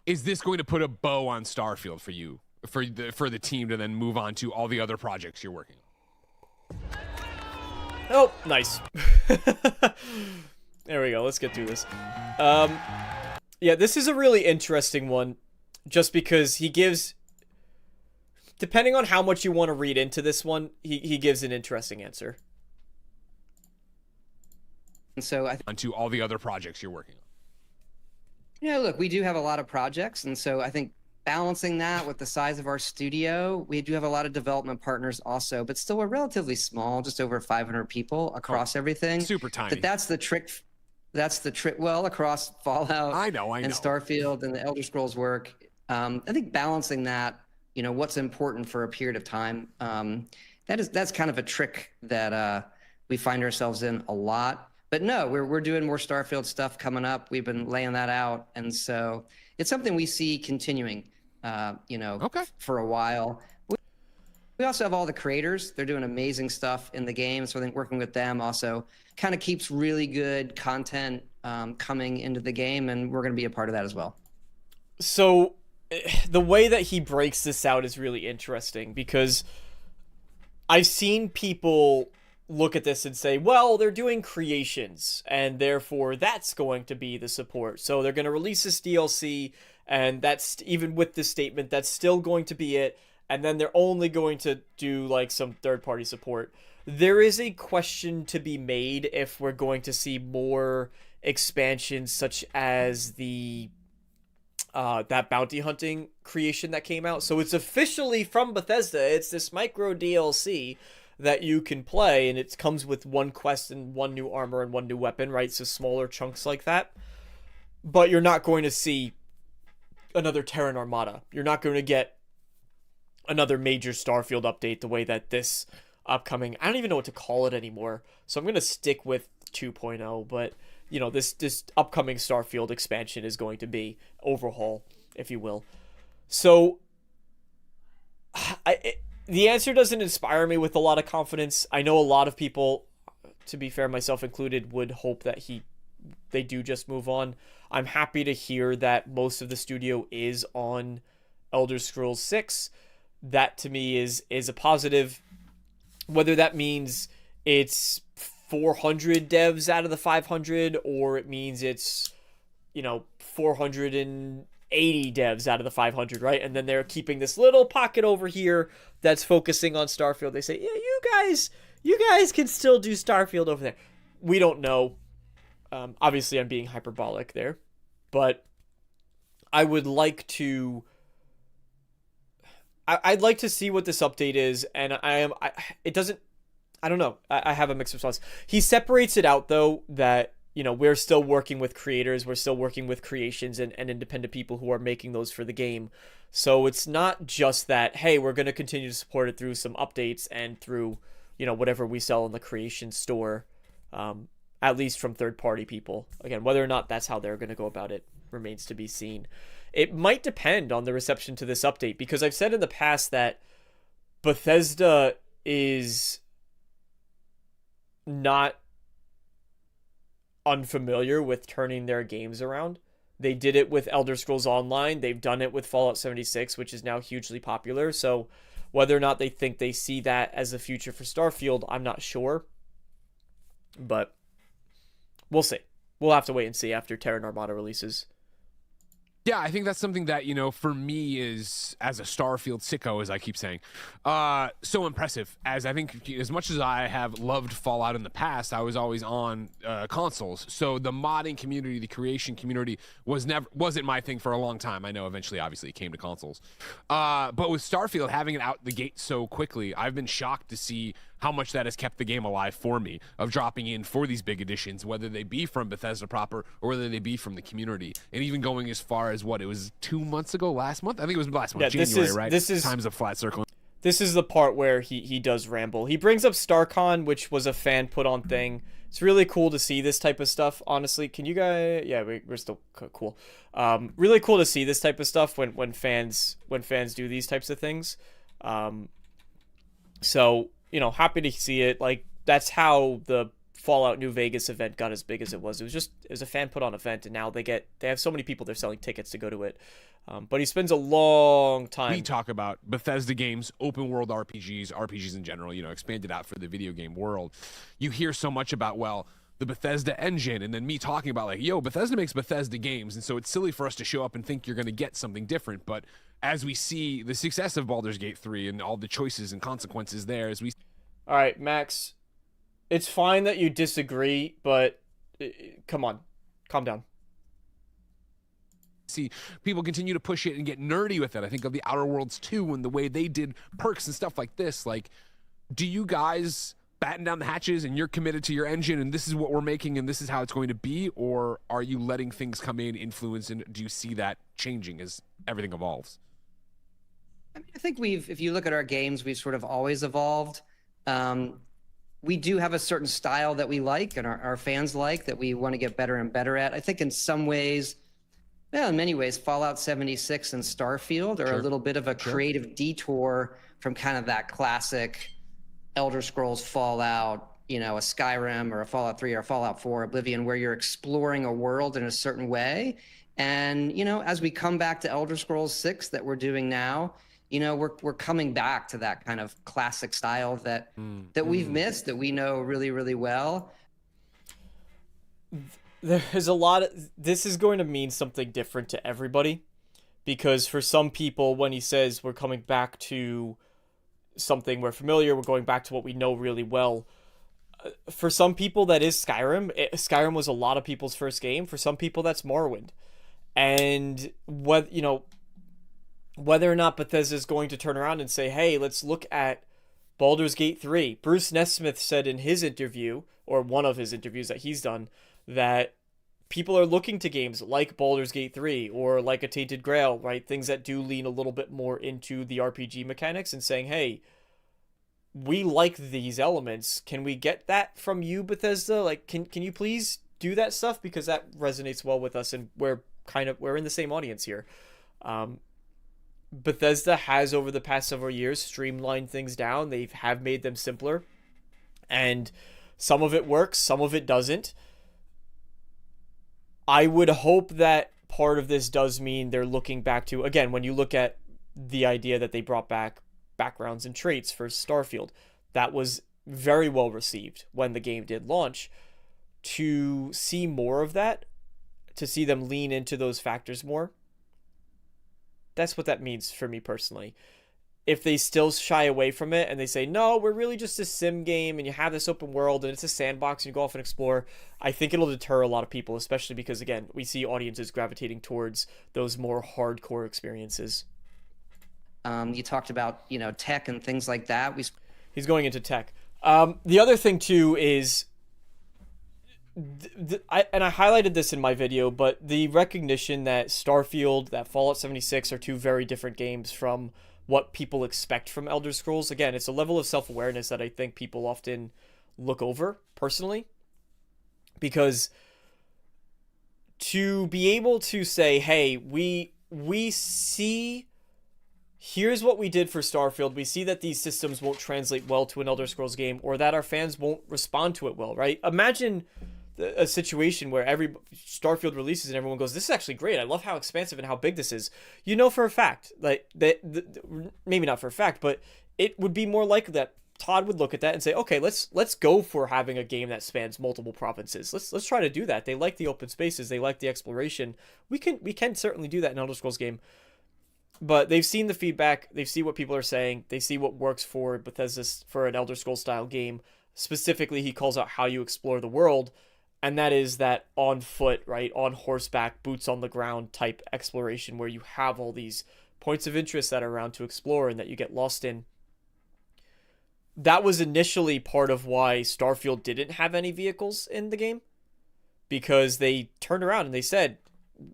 is this going to put a bow on Starfield for you, for the team to then move on to all the other projects you're working on? Oh, nice. There we go. Let's get through this. Yeah, this is a really interesting one, just because he gives, depending on how much you want to read into this one, he gives an interesting answer. And so onto all the other projects you're working on. Look, we do have a lot of projects, and so I think balancing that with the size of our studio, we do have a lot of development partners also, but still we're relatively small, just over 500 people across everything. Super tiny. But that's the trick. Well, across Fallout, I know. and Starfield and the Elder Scrolls work. I think balancing that, what's important for a period of time, that's kind of a trick that we find ourselves in a lot. But no, we're doing more Starfield stuff coming up. We've been laying that out, and so it's something we see continuing, for a while. We also have all the creators. They're doing amazing stuff in the game, so I think working with them also kind of keeps really good content coming into the game, and we're going to be a part of that as well. So the way that he breaks this out is really interesting, because I've seen people look at this and say, well, they're doing creations, and therefore that's going to be the support. So they're going to release this DLC, and that's, even with this statement, that's still going to be it, and then they're only going to do like some third-party support. There is a question to be made if we're going to see more expansions, such as the that bounty hunting creation that came out. So it's officially from Bethesda. It's this micro DLC that you can play, and it comes with one quest and one new armor and one new weapon, right? So smaller chunks like that. But you're not going to see another Terran Armada. You're not going to get another major Starfield update the way that this upcoming, I don't even know what to call it anymore, so I'm going to stick with 2.0, but this upcoming Starfield expansion is going to be overhaul, if you will. So the answer doesn't inspire me with a lot of confidence. I know a lot of people, to be fair, myself included, would hope that they do just move on. I'm happy to hear that most of the studio is on Elder Scrolls 6. That to me is a positive. Whether that means it's 400 devs out of the 500, or it means it's 400 and 80 devs out of the 500, right? And then they're keeping this little pocket over here that's focusing on Starfield. They say, yeah, you guys can still do Starfield over there. We don't know. Obviously, I'm being hyperbolic there, but I would like to. I'd like to see what this update is, and it doesn't. I don't know. I have a mixed response. He separates it out though that, we're still working with creators, we're still working with creations and independent people who are making those for the game. So it's not just that, hey, we're going to continue to support it through some updates and through, whatever we sell in the creation store, at least from third-party people. Again, whether or not that's how they're going to go about it remains to be seen. It might depend on the reception to this update, because I've said in the past that Bethesda is not unfamiliar with turning their games around. They did it with Elder Scrolls Online. They've done it with Fallout 76, which is now hugely popular. So whether or not they think they see that as a future for Starfield, I'm not sure. But we'll see. We'll have to wait and see after Terra and Armada releases. Yeah, I think that's something that, for me is, as a Starfield sicko, as I keep saying, so impressive. As I think, as much as I have loved Fallout in the past, I was always on consoles. So the modding community, the creation community wasn't my thing for a long time. I know eventually, obviously, it came to consoles. But with Starfield, having it out the gate so quickly, I've been shocked to see how much that has kept the game alive for me, of dropping in for these big additions, whether they be from Bethesda proper or whether they be from the community, and even going as far as what it was 2 months ago, last month. I think it was last month, January, right? This is times of flat circle. This is the part where he does ramble. He brings up StarCon, which was a fan put on thing. It's really cool to see this type of stuff. Honestly, can you guys? Yeah, we're still cool. Really cool to see this type of stuff when fans do these types of things. So, happy to see it. Like, that's how the Fallout New Vegas event got as big as it was. It was a fan put on event, and now they have so many people, they're selling tickets to go to it. But he spends a long time. We talk about Bethesda games, open world RPGs in general, expanded out for the video game world. You hear so much about, the Bethesda engine, and then me talking about Bethesda makes Bethesda games, and so it's silly for us to show up and think you're going to get something different. But as we see the success of Baldur's Gate 3 and all the choices and consequences there, all right, Max, it's fine that you disagree, but come on, calm down. See people continue to push it and get nerdy with it. I think of the Outer Worlds 2 and the way they did perks and stuff like this. Do you guys batten down the hatches and you're committed to your engine and this is what we're making and this is how it's going to be, or are you letting things come in, influence, and do you see that changing as everything evolves? I think if you look at our games, we've sort of always evolved. We do have a certain style that we like and our fans like, that we want to get better and better at. I think in some ways, in many ways, Fallout 76 and Starfield are a little bit of a creative detour from kind of that classic Elder Scrolls Fallout, a Skyrim or a Fallout 3 or a Fallout 4, Oblivion, where you're exploring a world in a certain way. And, as we come back to Elder Scrolls 6 that we're doing now, we're coming back to that kind of classic style that we've missed, that we know really, really well. There's a lot of, this is going to mean something different to everybody, because for some people, when he says we're coming back to something we're familiar, we're going back to what we know really well. For some people, that is Skyrim. Skyrim was a lot of people's first game. For some people, that's Morrowind. And whether or not Bethesda is going to turn around and say, hey, let's look at Baldur's Gate 3. Bruce Nesmith said in his interview, or one of his interviews that he's done, that people are looking to games like Baldur's Gate 3 or like a Tainted Grail, right? Things that do lean a little bit more into the RPG mechanics, and saying, hey, we like these elements. Can we get that from you, Bethesda? Can you please do that stuff? Because that resonates well with us, and we're in the same audience here. Bethesda has, over the past several years, streamlined things down. They have made them simpler, and some of it works, some of it doesn't. I would hope that part of this does mean they're looking back to, again, when you look at the idea that they brought back backgrounds and traits for Starfield, that was very well received when the game did launch. To see more of that, to see them lean into those factors more, that's what that means for me personally. If they still shy away from it and they say, no, we're really just a sim game and you have this open world and it's a sandbox and you go off and explore, I think it'll deter a lot of people, especially because, again, we see audiences gravitating towards those more hardcore experiences. You talked about, you know, tech and things like that. He's going into tech. The other thing, too, is... I highlighted this in my video, but the recognition that Starfield, that Fallout 76 are two very different games from what people expect from Elder Scrolls. Again, it's a level of self-awareness that I think people often look over, personally. Because to be able to say, hey, we see... Here's what we did for Starfield. We see that these systems won't translate well to an Elder Scrolls game, or that our fans won't respond to it well, right? Imagine a situation where Starfield releases and everyone goes, this is actually great. I love how expansive and how big this is. You know for a fact, like maybe not for a fact, but it would be more likely that Todd would look at that and say, okay, let's go for having a game that spans multiple provinces. Let's try to do that. They like the open spaces. They like the exploration. We can certainly do that in Elder Scrolls game. But they've seen the feedback. They see what people are saying. They see what works for Bethesda for an Elder Scrolls style game. Specifically, he calls out how you explore the world. And that is that on foot, right, on horseback, boots on the ground type exploration where you have all these points of interest that are around to explore and that you get lost in. That was initially part of why Starfield didn't have any vehicles in the game. Because they turned around and they said,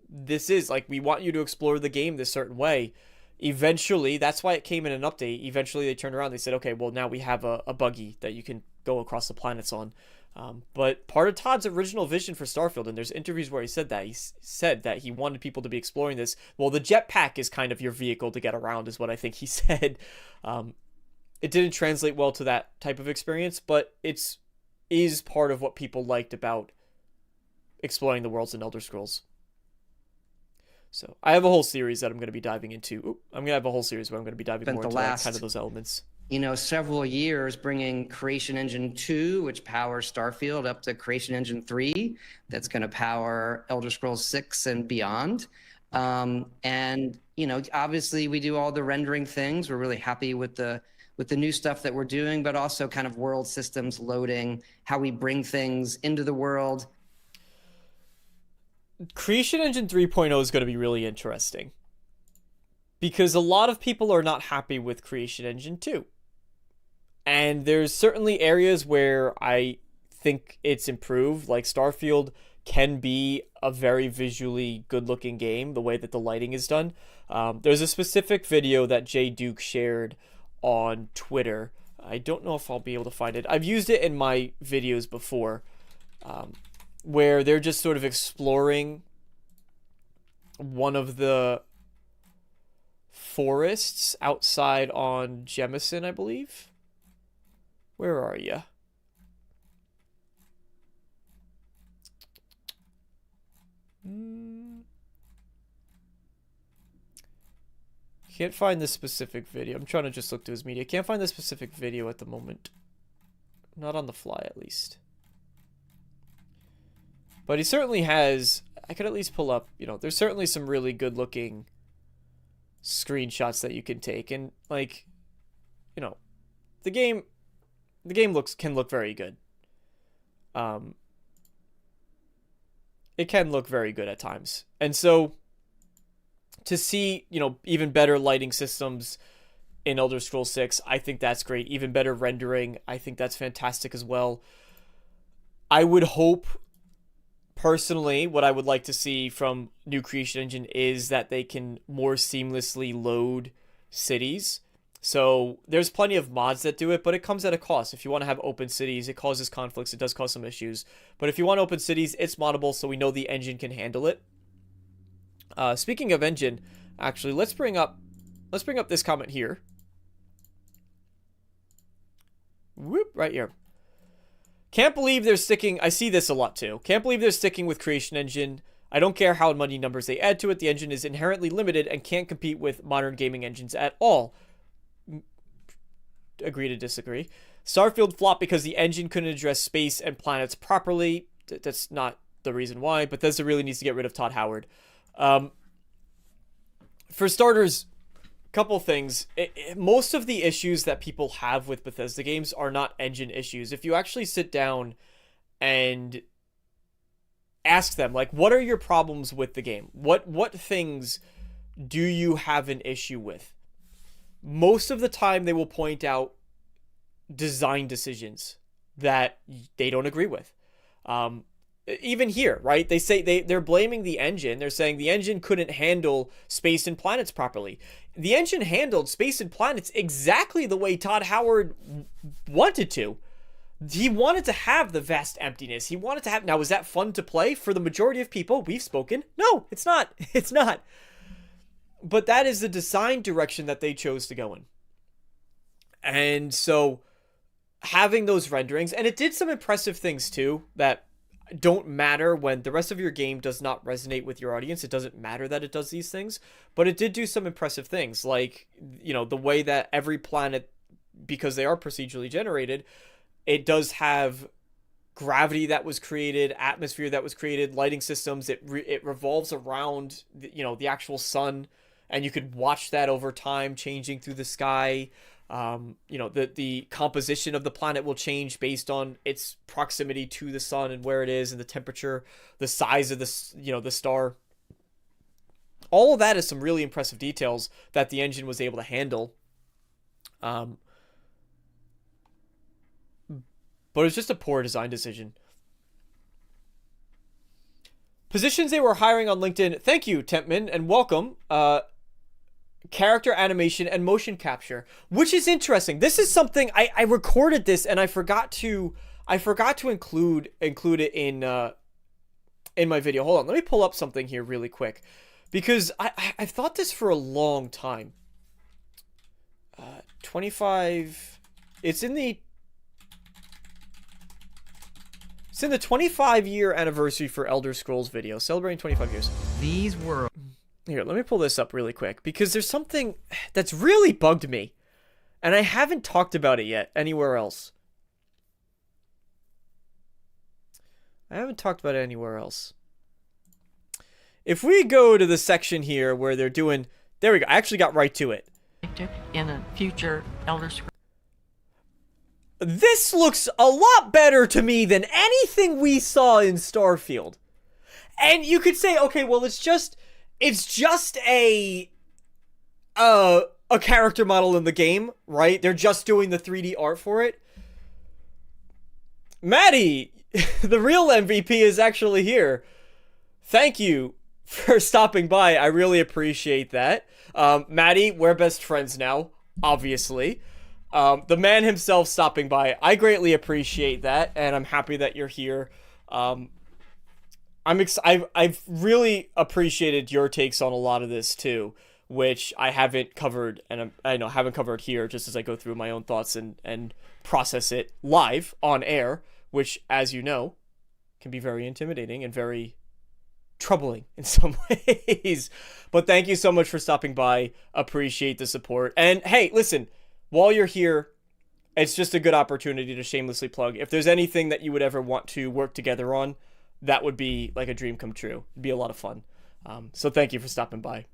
this is, like, we want you to explore the game this certain way. Eventually, that's why it came in an update. Eventually, they turned around and they said, okay, well, now we have a buggy that you can go across the planets on. But part of Todd's original vision for Starfield, and there's interviews where he said that he wanted people to be exploring this. Well, the jetpack is kind of your vehicle to get around, is what I think he said. It didn't translate well to that type of experience, but is part of what people liked about exploring the worlds in Elder Scrolls. So I have a whole series that I'm going to be diving into. I'm going to have a whole series where I'm going to be diving more into kind of those elements. You know, several years bringing Creation Engine 2, which powers Starfield, up to Creation Engine 3, that's going to power Elder Scrolls 6 and beyond. And, you know, obviously we do all the rendering things. We're really happy with the new stuff that we're doing, but also kind of world systems loading, how we bring things into the world. Creation Engine 3.0 is going to be really interesting. Because a lot of people are not happy with Creation Engine 2. And there's certainly areas where I think it's improved. Like Starfield can be a very visually good-looking game, the way that the lighting is done. There's a specific video that Jay Duke shared on Twitter. I don't know if I'll be able to find it. I've used it in my videos before, where they're just sort of exploring one of the forests outside on Jemison, I believe. Where are you? Can't find this specific video. I'm trying to just look through his media. Can't find this specific video at the moment. Not on the fly, at least. But he certainly has... I could at least pull up, you know, there's certainly some really good-looking screenshots that you can take. And, like, you know, the game can look very good. It can look very good at times. And so to see, you know, even better lighting systems in Elder Scrolls 6, I think that's great. Even better rendering, I think that's fantastic as well. I would hope, personally, what I would like to see from new Creation Engine is that they can more seamlessly load cities. So there's plenty of mods that do it, but it comes at a cost. If you want to have open cities, it causes conflicts. It does cause some issues. But if you want open cities, it's moddable, so we know the engine can handle it. Speaking of engine, actually, let's bring up this comment here. Whoop, right here. Can't believe they're sticking... I see this a lot, too. Can't believe they're sticking with Creation Engine. I don't care how many numbers they add to it. The engine is inherently limited and can't compete with modern gaming engines at all. Agree to disagree. Starfield flopped because the engine couldn't address space and planets properly. That's not the reason why. Bethesda really needs to get rid of Todd Howard. for starters, couple things. Most of the issues that people have with Bethesda games are not engine issues. If you actually sit down and ask them, like, what are your problems with the game? What things do you have an issue with? Most of the time they will point out design decisions that they don't agree with. Even here, right? They say they're blaming the engine. They're saying the engine couldn't handle space and planets properly. The engine handled space and planets exactly the way Todd Howard wanted to. He wanted to have the vast emptiness. He wanted to have... Now, was that fun to play for the majority of people? We've spoken. No, it's not. It's not. But that is the design direction that they chose to go in. And so having those renderings, and it did some impressive things too that don't matter when the rest of your game does not resonate with your audience. It doesn't matter that it does these things, but it did do some impressive things, like, you know, the way that every planet, because they are procedurally generated, it does have gravity that was created, atmosphere that was created, lighting systems. It revolves around the actual sun, and you could watch that over time changing through the sky. The composition of the planet will change based on its proximity to the sun and where it is, and the temperature, the size of the star. All of that is some really impressive details that the engine was able to handle. But it was just a poor design decision. Positions they were hiring on LinkedIn. Thank you, Tempman, and welcome. Character animation and motion capture, which is interesting. This is something I recorded this and I forgot to include it in my video. Hold on, let me pull up something here really quick, because I've thought this for a long time. 25. It's in the 25-year anniversary for Elder Scrolls video, celebrating 25 years. These were... Here, let me pull this up really quick, because there's something that's really bugged me, and I haven't talked about it yet anywhere else. If we go to the section here where they're doing... There we go. I actually got right to it. in a future Elder Scrolls. This looks a lot better to me than anything we saw in Starfield. And you could say, okay, well, it's just a character model in the game, right? They're just doing the 3D art for it. Maddie, the real MVP, is actually here. Thank you for stopping by. I really appreciate that. Maddie, we're best friends now, obviously. The man himself stopping by. I greatly appreciate that, and I'm happy that you're here. I've really appreciated your takes on a lot of this too, which I haven't covered, and I haven't covered here, just as I go through my own thoughts and process it live on air, which, as you know, can be very intimidating and very troubling in some ways. But thank you so much for stopping by. Appreciate the support. And hey, listen, while you're here, it's just a good opportunity to shamelessly plug. If there's anything that you would ever want to work together on, that would be like a dream come true. It'd be a lot of fun. So thank you for stopping by.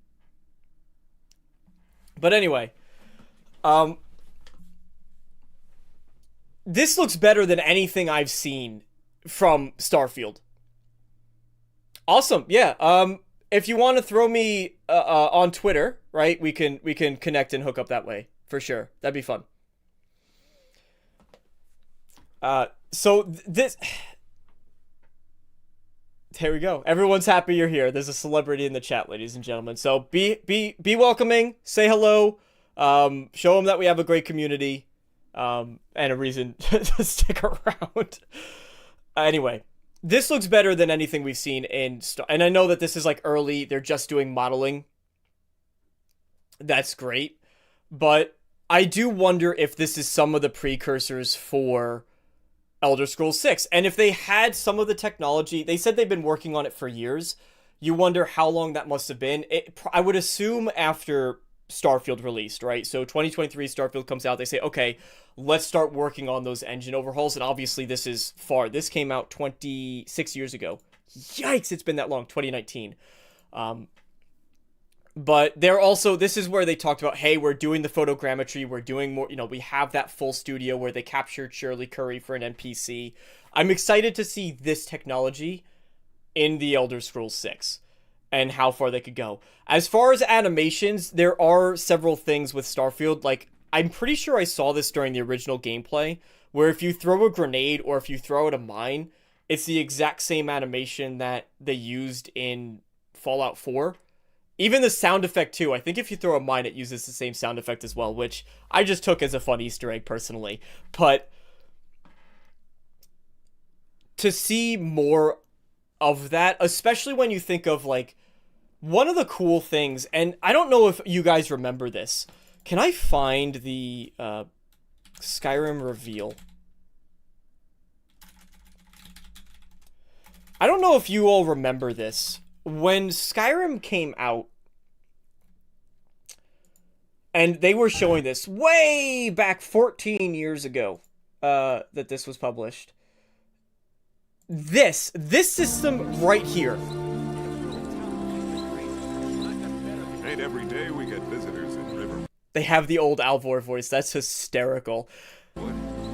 But anyway, this looks better than anything I've seen from Starfield. Awesome. Yeah. If you want to throw me on Twitter, right, we can connect and hook up that way for sure. That'd be fun. This. There we go. Everyone's happy you're here. There's a celebrity in the chat, ladies and gentlemen. So be welcoming. Say hello. Show them that we have a great community, and a reason to stick around. Anyway, this looks better than anything we've seen in and I know that this is like early. They're just doing modeling. That's great, but I do wonder if this is some of the precursors for Elder Scrolls 6. And if they had some of the technology, they said they've been working on it for years. You wonder how long that must have been. I would assume after Starfield released, right? So 2023 Starfield comes out. They say, okay, let's start working on those engine overhauls. And obviously this is far. This came out 26 years ago. Yikes, it's been that long. 2019. But they're also, this is where they talked about, hey, we're doing the photogrammetry, we're doing more, we have that full studio where they captured Shirley Curry for an NPC. I'm excited to see this technology in the Elder Scrolls 6 and how far they could go. As far as animations, there are several things with Starfield. Like, I'm pretty sure I saw this during the original gameplay, where if you throw a grenade or if you throw out a mine, it's the exact same animation that they used in Fallout 4. Even the sound effect, too. I think if you throw a mine, it uses the same sound effect as well, which I just took as a fun Easter egg, personally. But to see more of that, especially when you think of, like, one of the cool things, and I don't know if you guys remember this. Can I find the Skyrim reveal? I don't know if you all remember this. When Skyrim came out, and they were showing this way back 14 years ago, that this was published. This system right here. Ain't every day we get visitors in River. They have the old Alvor voice. That's hysterical.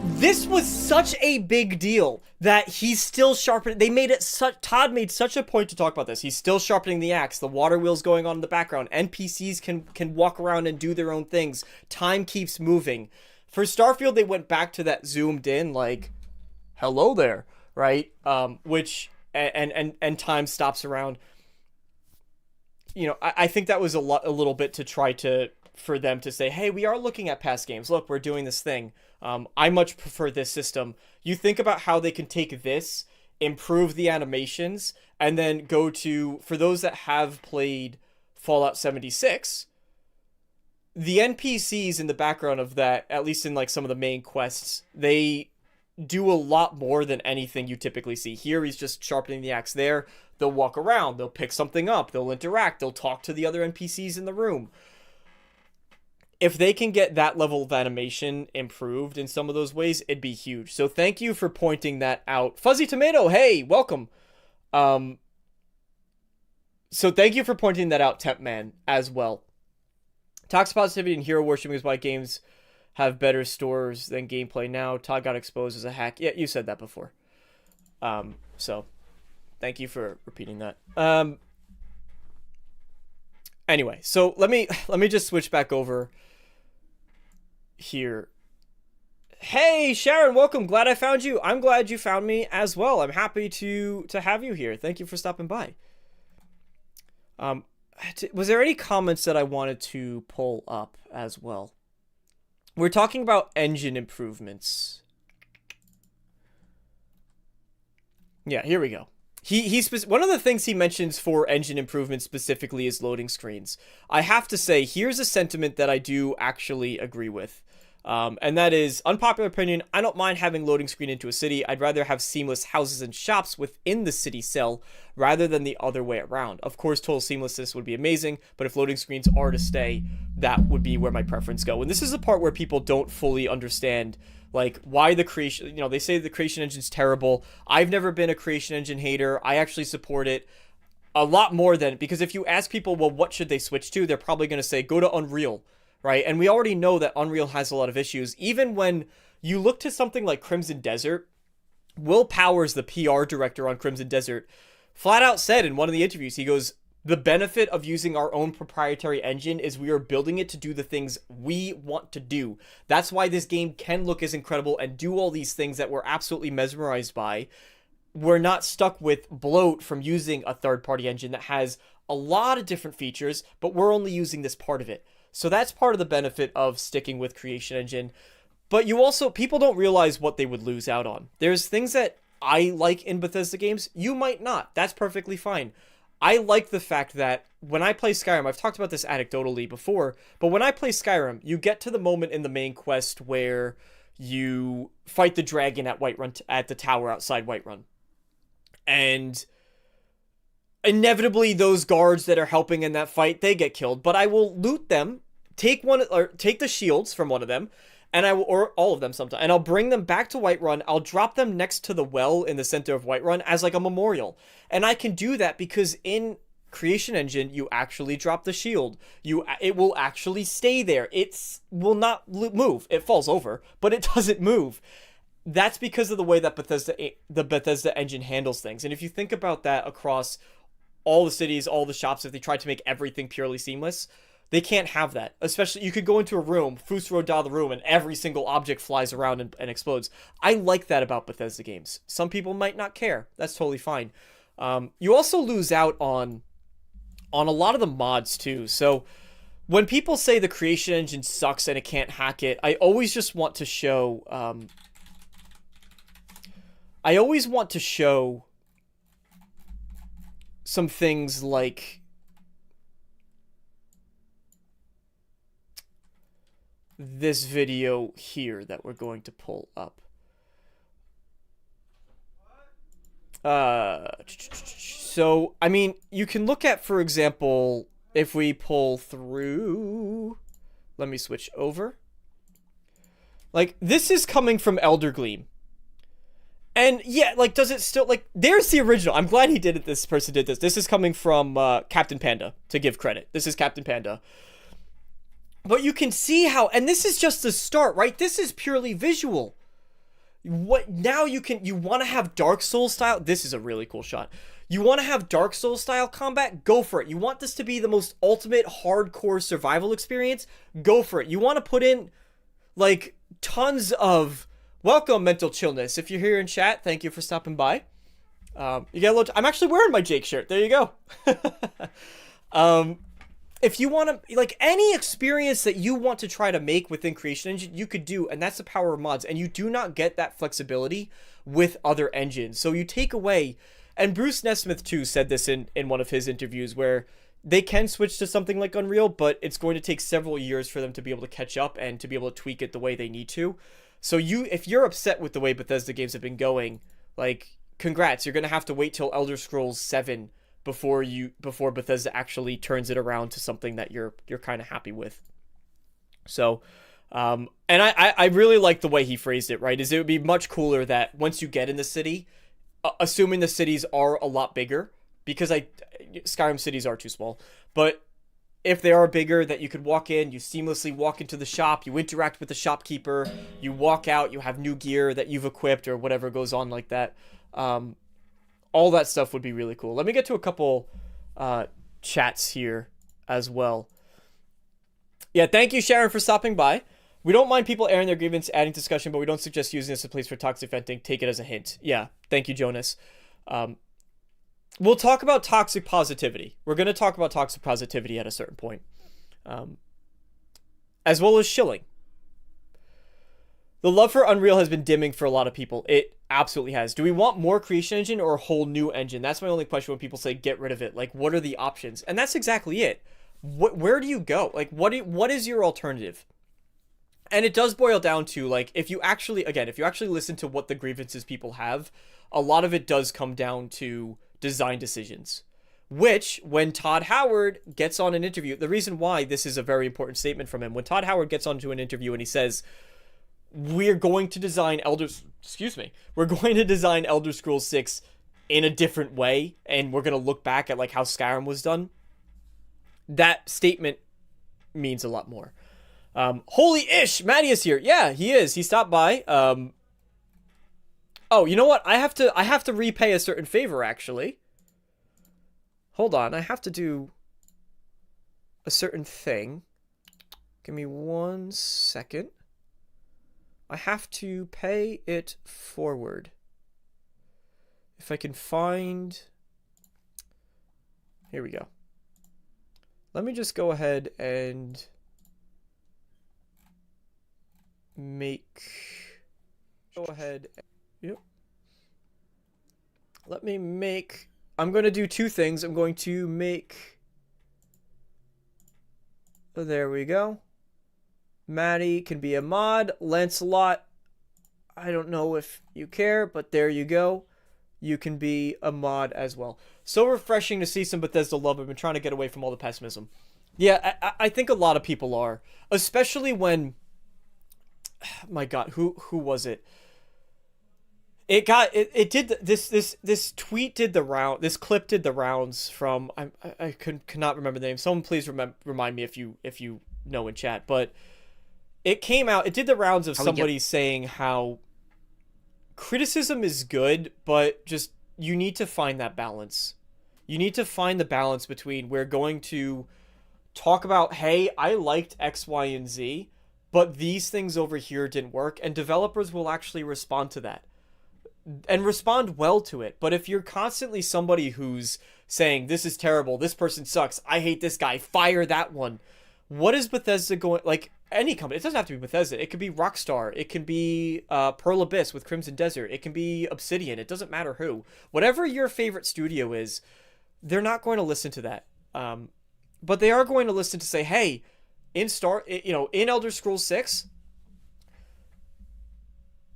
This was such a big deal that he's still sharpening. They made it such. Todd made such a point to talk about this. He's still sharpening the axe. The water wheel's going on in the background. NPCs can walk around and do their own things. Time keeps moving. For Starfield, they went back to that zoomed in, like, hello there, right? Which and time stops around. I think that was a little bit to try to for them to say, hey, we are looking at past games. Look, we're doing this thing. I much prefer this system. You think about how they can take this, improve the animations, and then go to, for those that have played Fallout 76, the NPCs in the background of that, at least in like some of the main quests, they do a lot more than anything you typically see. Here, he's just sharpening the axe. There, they'll walk around, they'll pick something up, they'll interact, they'll talk to the other NPCs in the room. If they can get that level of animation improved in some of those ways, it'd be huge. So thank you for pointing that out. Fuzzy Tomato, hey, welcome. So thank you for pointing that out, Tempman, as well. Toxic positivity and hero worshiping is why games have better stores than gameplay now. Todd got exposed as a hack. Yeah, you said that before. So thank you for repeating that. Anyway, so let me just switch back over here. Hey, Sharon, welcome. Glad I found you. I'm glad you found me as well. I'm happy to have you here. Thank you for stopping by. Was there any comments that I wanted to pull up as well? We're talking about engine improvements. Yeah, here we go. One of the things he mentions for engine improvements specifically is loading screens. I have to say, here's a sentiment that I do actually agree with. And that is, unpopular opinion, I don't mind having loading screen into a city. I'd rather have seamless houses and shops within the city cell rather than the other way around. Of course, total seamlessness would be amazing, but if loading screens are to stay, that would be where my preference go. And this is the part where people don't fully understand, like, why the creation, they say the creation engine's terrible. I've never been a creation engine hater. I actually support it a lot more than, because if you ask people, well, what should they switch to? They're probably going to say, go to Unreal. Right? And we already know that Unreal has a lot of issues. Even when you look to something like Crimson Desert, Will Powers, the PR director on Crimson Desert, flat out said in one of the interviews, he goes, the benefit of using our own proprietary engine is we are building it to do the things we want to do. That's why this game can look as incredible and do all these things that we're absolutely mesmerized by. We're not stuck with bloat from using a third-party engine that has a lot of different features, but we're only using this part of it. So that's part of the benefit of sticking with Creation Engine. But you also, people don't realize what they would lose out on. There's things that I like in Bethesda games, you might not. That's perfectly fine. I like the fact that when I play Skyrim, I've talked about this anecdotally before, but when I play Skyrim, you get to the moment in the main quest where you fight the dragon at Whiterun, at the tower outside Whiterun. And inevitably those guards that are helping in that fight, they get killed, but I will loot them, take the shields from one of them, and or all of them sometimes, and I'll bring them back to Whiterun. I'll drop them next to the well in the center of Whiterun as like a memorial. And I can do that because in creation engine, you actually drop the shield. It will actually stay there. It will not move. It falls over, but it doesn't move. That's because of the way that the Bethesda engine handles things. And if you think about that across all the cities, all the shops, if they tried to make everything purely seamless, they can't have that. Especially, you could go into a room, Foos road down the room, and every single object flies around and explodes. I like that about Bethesda games. Some people might not care. That's totally fine. You also lose out on a lot of the mods too. So when people say the creation engine sucks and it can't hack it, I always just want to show some things like this video here that we're going to pull up. So, I mean, you can look at, for example, if we pull through, let me switch over. Like, this is coming from Elder Gleam. And yeah, like, does it still, like, there's the original. I'm glad he did it. This person did this. This is coming from Captain Panda, to give credit. This is Captain Panda. But you can see how, and this is just the start, right? This is purely visual. What now you want to have Dark Souls style? This is a really cool shot. You want to have Dark Souls style combat? Go for it. You want this to be the most ultimate hardcore survival experience? Go for it. You want to put in, like, tons of... Welcome, Mental Chillness. If you're here in chat, thank you for stopping by. You get a little... I'm actually wearing my Jake shirt. There you go. If you want to... Like, any experience that you want to try to make within Creation Engine, you could do, and that's the power of mods. And you do not get that flexibility with other engines. So you take away... And Bruce Nesmith, too, said this in one of his interviews, where they can switch to something like Unreal, but it's going to take several years for them to be able to catch up and to be able to tweak it the way they need to. So if you're upset with the way Bethesda games have been going, like, congrats, you're going to have to wait till Elder Scrolls 7 before Bethesda actually turns it around to something that you're kind of happy with. So, and I really like the way he phrased it, right? Is it would be much cooler that once you get in the city, assuming the cities are a lot bigger, because Skyrim cities are too small, but if they are bigger, that you could walk in, you seamlessly walk into the shop, you interact with the shopkeeper, you walk out, you have new gear that you've equipped or whatever goes on like that. All that stuff would be really cool. Let me get to a couple chats here as well. Yeah, thank you, Sharon, for stopping by. We don't mind people airing their grievance, adding discussion, but we don't suggest using this as a place for toxic venting. Take it as a hint. Yeah, thank you, Jonas. We'll talk about toxic positivity. We're going to talk about toxic positivity at a certain point. As well as shilling. The love for Unreal has been dimming for a lot of people. It absolutely has. Do we want more Creation Engine or a whole new engine? That's my only question when people say get rid of it. Like, what are the options? And that's exactly it. Where do you go? Like, what is your alternative? And it does boil down to, like, if you actually listen to what the grievances people have, a lot of it does come down to design decisions. Which, when Todd Howard gets on an interview, the reason why this is a very important statement from him, when Todd Howard gets onto an interview and he says, we're going to design Elder Scrolls 6 in a different way, and we're going to look back at, like, how Skyrim was done, that statement means a lot more. Holy ish, Matty is here. Yeah, he is. He stopped by. Oh, you know what? I have to repay a certain favor, actually. Hold on, I have to do a certain thing. Give me 1 second. I have to pay it forward. If I can find... Here we go. Let me just go ahead and Yep. I'm going to do two things. I'm going to make... There we go. Maddie can be a mod. Lancelot, I don't know if you care, but there you go. You can be a mod as well. So refreshing to see some Bethesda love. I've been trying to get away from all the pessimism. Yeah, I think a lot of people are. Especially when... My God, who was it? it did this tweet did the round, this clip did the rounds from, I cannot remember the name. Someone please remind me if you know in chat, but it came out, it did the rounds of somebody saying how criticism is good, but just you need to find that balance. You need to find the balance between we're going to talk about, hey, I liked X, Y, and Z, but these things over here didn't work, and developers will actually respond to that and respond well to it. But if you're constantly somebody who's saying, this is terrible, this person sucks, I hate this guy, fire that one, what is Bethesda going, like, any company, it doesn't have to be Bethesda, it could be Rockstar, it can be Pearl Abyss with Crimson Desert, it can be Obsidian, it doesn't matter who. Whatever your favorite studio is, they're not going to listen to that. But they are going to listen to say, hey, in Elder Scrolls 6,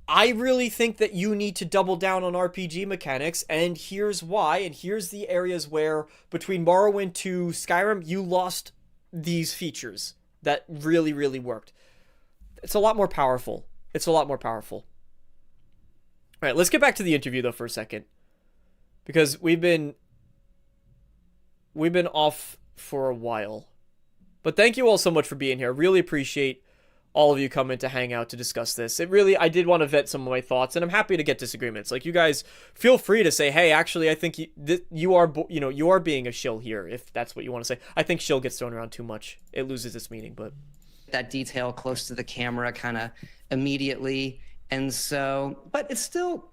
I really think that you need to double down on RPG mechanics, and here's why, and here's the areas where between Morrowind to Skyrim, you lost these features that really, really worked. It's a lot more powerful. It's a lot more powerful. All right, let's get back to the interview, though, for a second. Because we've been off for a while. But thank you all so much for being here. Really appreciate all of you coming to hang out to discuss this. I did want to vet some of my thoughts, and I'm happy to get disagreements. Like, you guys feel free to say, hey, actually, I think you are being a shill here, if that's what you want to say. I think shill gets thrown around too much. It loses its meaning, but that detail close to the camera kind of immediately. And so, but it's still,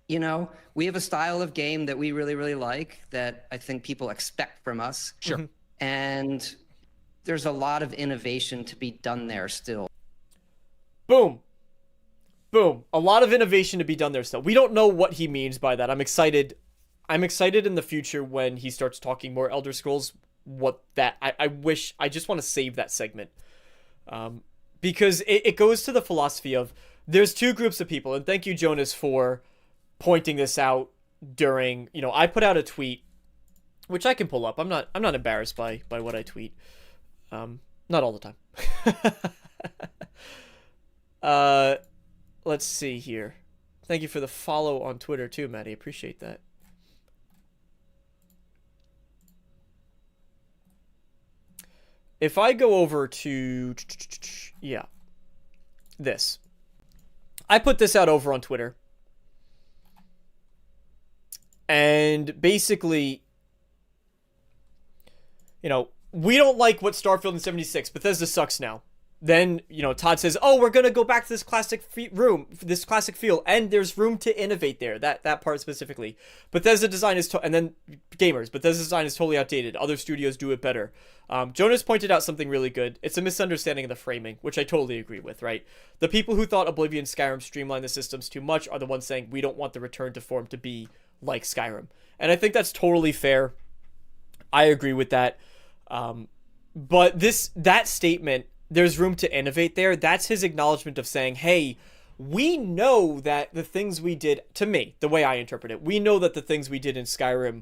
we have a style of game that we really, really like that I think people expect from us. Sure. Mm-hmm. And there's a lot of innovation to be done there still. Boom. Boom. A lot of innovation to be done there still. We don't know what he means by that. I'm excited in the future when he starts talking more Elder Scrolls, I just want to save that segment. Because it goes to the philosophy of, there's two groups of people, and thank you, Jonas, for pointing this out during, I put out a tweet, which I can pull up. I'm not embarrassed by what I tweet. Not all the time. Let's see here. Thank you for the follow on Twitter too, Maddie. Appreciate that. If I go over to, this. I put this out over on Twitter. And basically, we don't like what Starfield in 76. Bethesda sucks now. Then, Todd says, oh, we're going to go back to this classic feel, and there's room to innovate there. That part specifically. Bethesda design is, and then gamers, Bethesda design is totally outdated. Other studios do it better. Jonas pointed out something really good. It's a misunderstanding of the framing, which I totally agree with, right? The people who thought Oblivion Skyrim streamlined the systems too much are the ones saying we don't want the return to form to be like Skyrim. And I think that's totally fair. I agree with that. But that statement, there's room to innovate there, that's his acknowledgement of saying, hey, we know that the things we did, to me, the way I interpret it, we know that the things we did in Skyrim,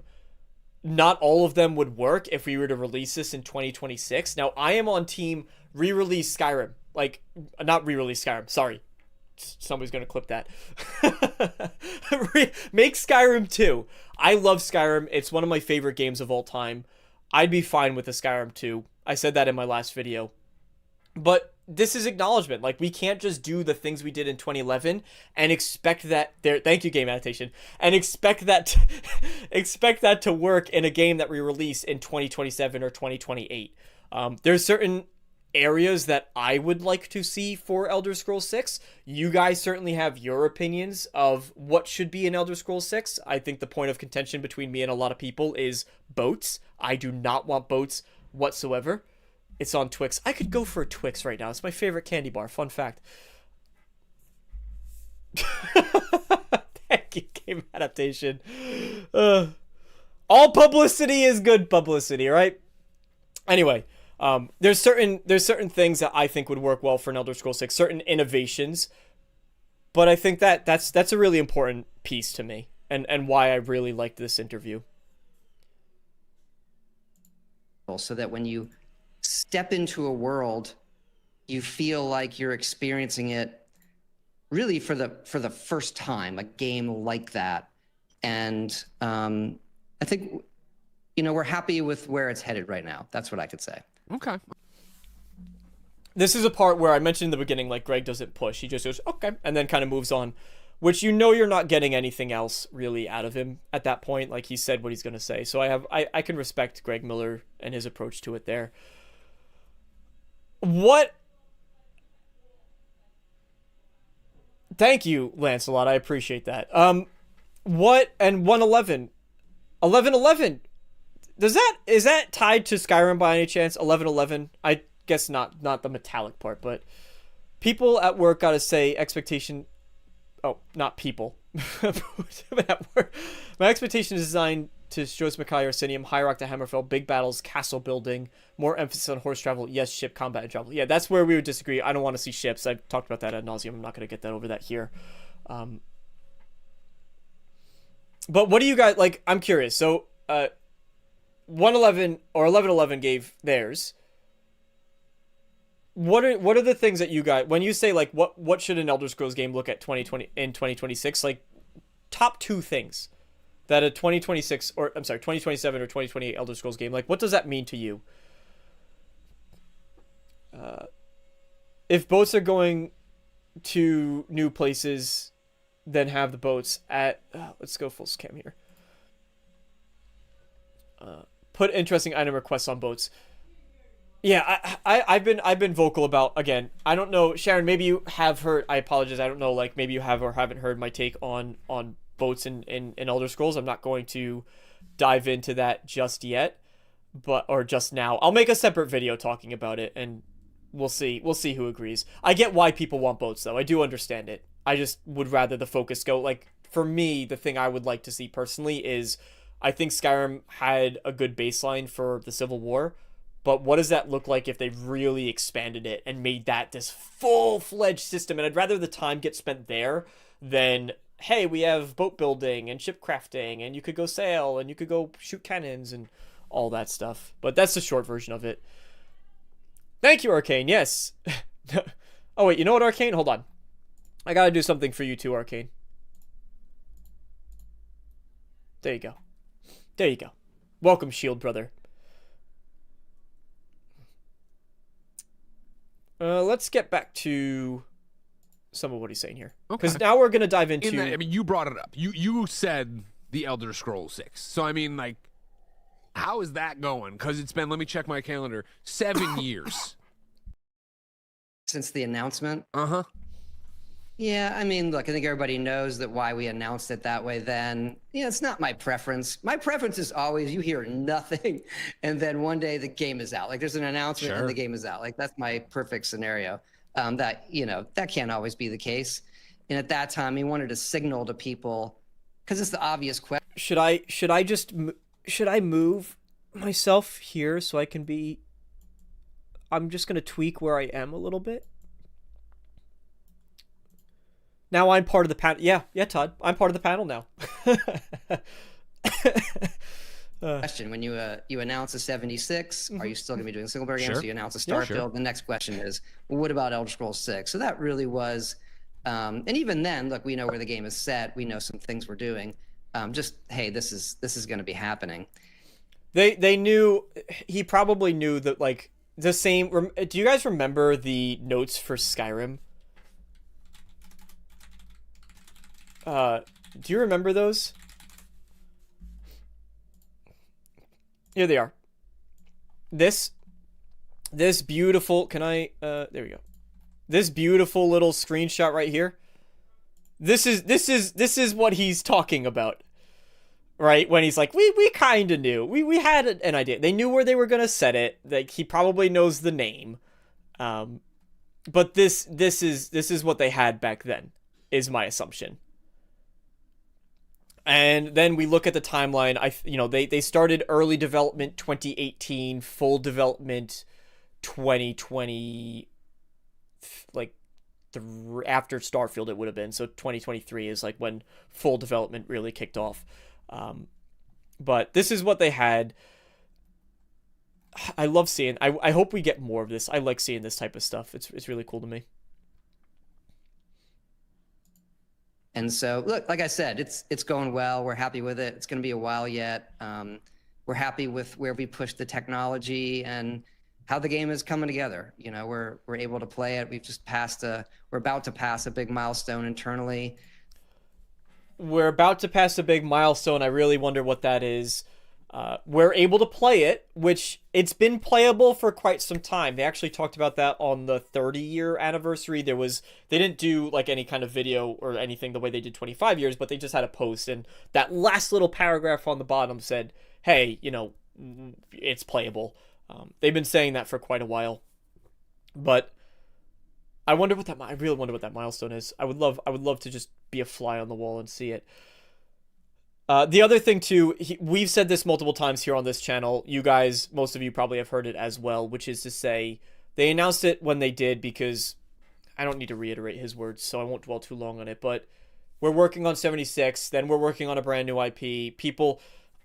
not all of them would work if we were to release this in 2026. Now, I am on team re-release Skyrim. Like, not re-release Skyrim, sorry. Somebody's gonna clip that. Make Skyrim 2. I love Skyrim. It's one of my favorite games of all time. I'd be fine with a Skyrim 2. I said that in my last video. But this is acknowledgement. Like, we can't just do the things we did in 2011 and expect that thank you, Game Annotation, and expect that to work in a game that we release in 2027 or 2028. There's certain areas that I would like to see for Elder Scrolls 6. You guys certainly have your opinions of what should be in Elder Scrolls 6. I think the point of contention between me and a lot of people is boats. I do not want boats whatsoever. It's on Twix. I could go for a Twix right now. It's my favorite candy bar. Fun fact. Thank you, Game Adaptation. All publicity is good publicity, right? Anyway, there's certain things that I think would work well for an Elder Scrolls 6, certain innovations, but I think that's a really important piece to me, and why I really liked this interview. So that when you step into a world, you feel like you're experiencing it really for the first time, a game like that. And I think, we're happy with where it's headed right now. That's what I could say. Okay. This is a part where I mentioned in the beginning, like, Greg doesn't push. He just goes, okay, and then kind of moves on, which you're not getting anything else really out of him at that point. Like, he said what he's going to say. So I can respect Greg Miller and his approach to it there. Thank you, Lancelot. I appreciate that. And 111. 1111. Is that tied to Skyrim by any chance? 1111? I guess not the metallic part, but people at work gotta say expectation. Oh, not people. At work. My expectation is designed to Stross Mackay Orsinium, High Rock to Hammerfell, big battles, castle building, more emphasis on horse travel, yes, ship combat and travel. Yeah, that's where we would disagree. I don't want to see ships. I've talked about that ad nauseum. I'm not going to get that over that here. But what do you guys, like, I'm curious. So, 111 or 1111 gave theirs. What are the things that you guys, when you say, like, what should an Elder Scrolls game look at 2026, like, top 2 things that a 2026 or I'm sorry 2027 or 2028 Elder Scrolls game, like, what does that mean to you? If boats are going to new places, then have the boats at let's go full scam here. Put interesting item requests on boats. Yeah, I've been vocal about, again, I don't know, Sharon, maybe you have heard, I apologize, I don't know, like, maybe you have or haven't heard my take on boats in Elder Scrolls. I'm not going to dive into that just yet, or just now. I'll make a separate video talking about it, and we'll see who agrees. I get why people want boats, though. I do understand it. I just would rather the focus go, like, for me, the thing I would like to see personally is, I think Skyrim had a good baseline for the Civil War, but what does that look like if they really expanded it and made that this full-fledged system? And I'd rather the time get spent there than, hey, we have boat building and ship crafting, and you could go sail, and you could go shoot cannons, and all that stuff. But that's the short version of it. Thank you, Arcane. Yes. Oh, wait, you know what, Arcane? Hold on. I gotta do something for you too, Arcane. There you go. There you go. Welcome, Shield Brother. Let's get back to some of what he's saying here. Because now we're going to dive into... I mean, you brought it up. You said the Elder Scrolls 6. So, I mean, like, how is that going? Because it's been, let me check my calendar, 7 years. Since the announcement? Uh-huh. Yeah, I mean, look, I think everybody knows that why we announced it that way then. Yeah, it's not my preference. My preference is always you hear nothing, and then one day the game is out. Like, there's an announcement and the game is out. Like, that's my perfect scenario. That can't always be the case. And at that time, he wanted to signal to people, because it's the obvious question. Should I move myself here so I can be... I'm just going to tweak where I am a little bit. Now I'm part of the panel. Yeah, Todd. I'm part of the panel now. Question: when you announce a 76, are you still going to be doing single player games? So you announce a Starfield. Yeah, sure. The next question is, well, what about Elder Scrolls 6? So that really was, and even then, look, we know where the game is set. We know some things we're doing. Hey, this is going to be happening. They knew. He probably knew that, like, the same. Do you guys remember the notes for Skyrim? Do you remember those? Here they are. This beautiful, can I, there we go. This beautiful little screenshot right here. This is what he's talking about. Right? When he's like, we kind of knew. We had an idea. They knew where they were going to set it. Like, he probably knows the name. But this is what they had back then, is my assumption. And then we look at the timeline. They started early development 2018, full development 2020, like after Starfield it would have been. So 2023 is like when full development really kicked off. But this is what they had. I love seeing. I hope we get more of this. I like seeing this type of stuff. It's really cool to me. And so, look, like I said, it's going well. We're happy with it. It's going to be a while yet. We're happy with where we pushed the technology and how the game is coming together. You know, we're able to play it. We're about to pass a big milestone internally. We're about to pass a big milestone. I really wonder what that is. We're able to play it, which it's been playable for quite some time. They actually talked about that on the 30-year anniversary. They didn't do like any kind of video or anything the way they did 25 years, but they just had a post, and that last little paragraph on the bottom said, hey, you know, it's playable. They've been saying that for quite a while, but I really wonder what that milestone is. I would love to just be a fly on the wall and see it. The other thing too, we've said this multiple times here on this channel. You guys, most of you probably have heard it as well, which is to say they announced it when they did, because I don't need to reiterate his words, so I won't dwell too long on it, but we're working on 76, then we're working on a brand new IP. People,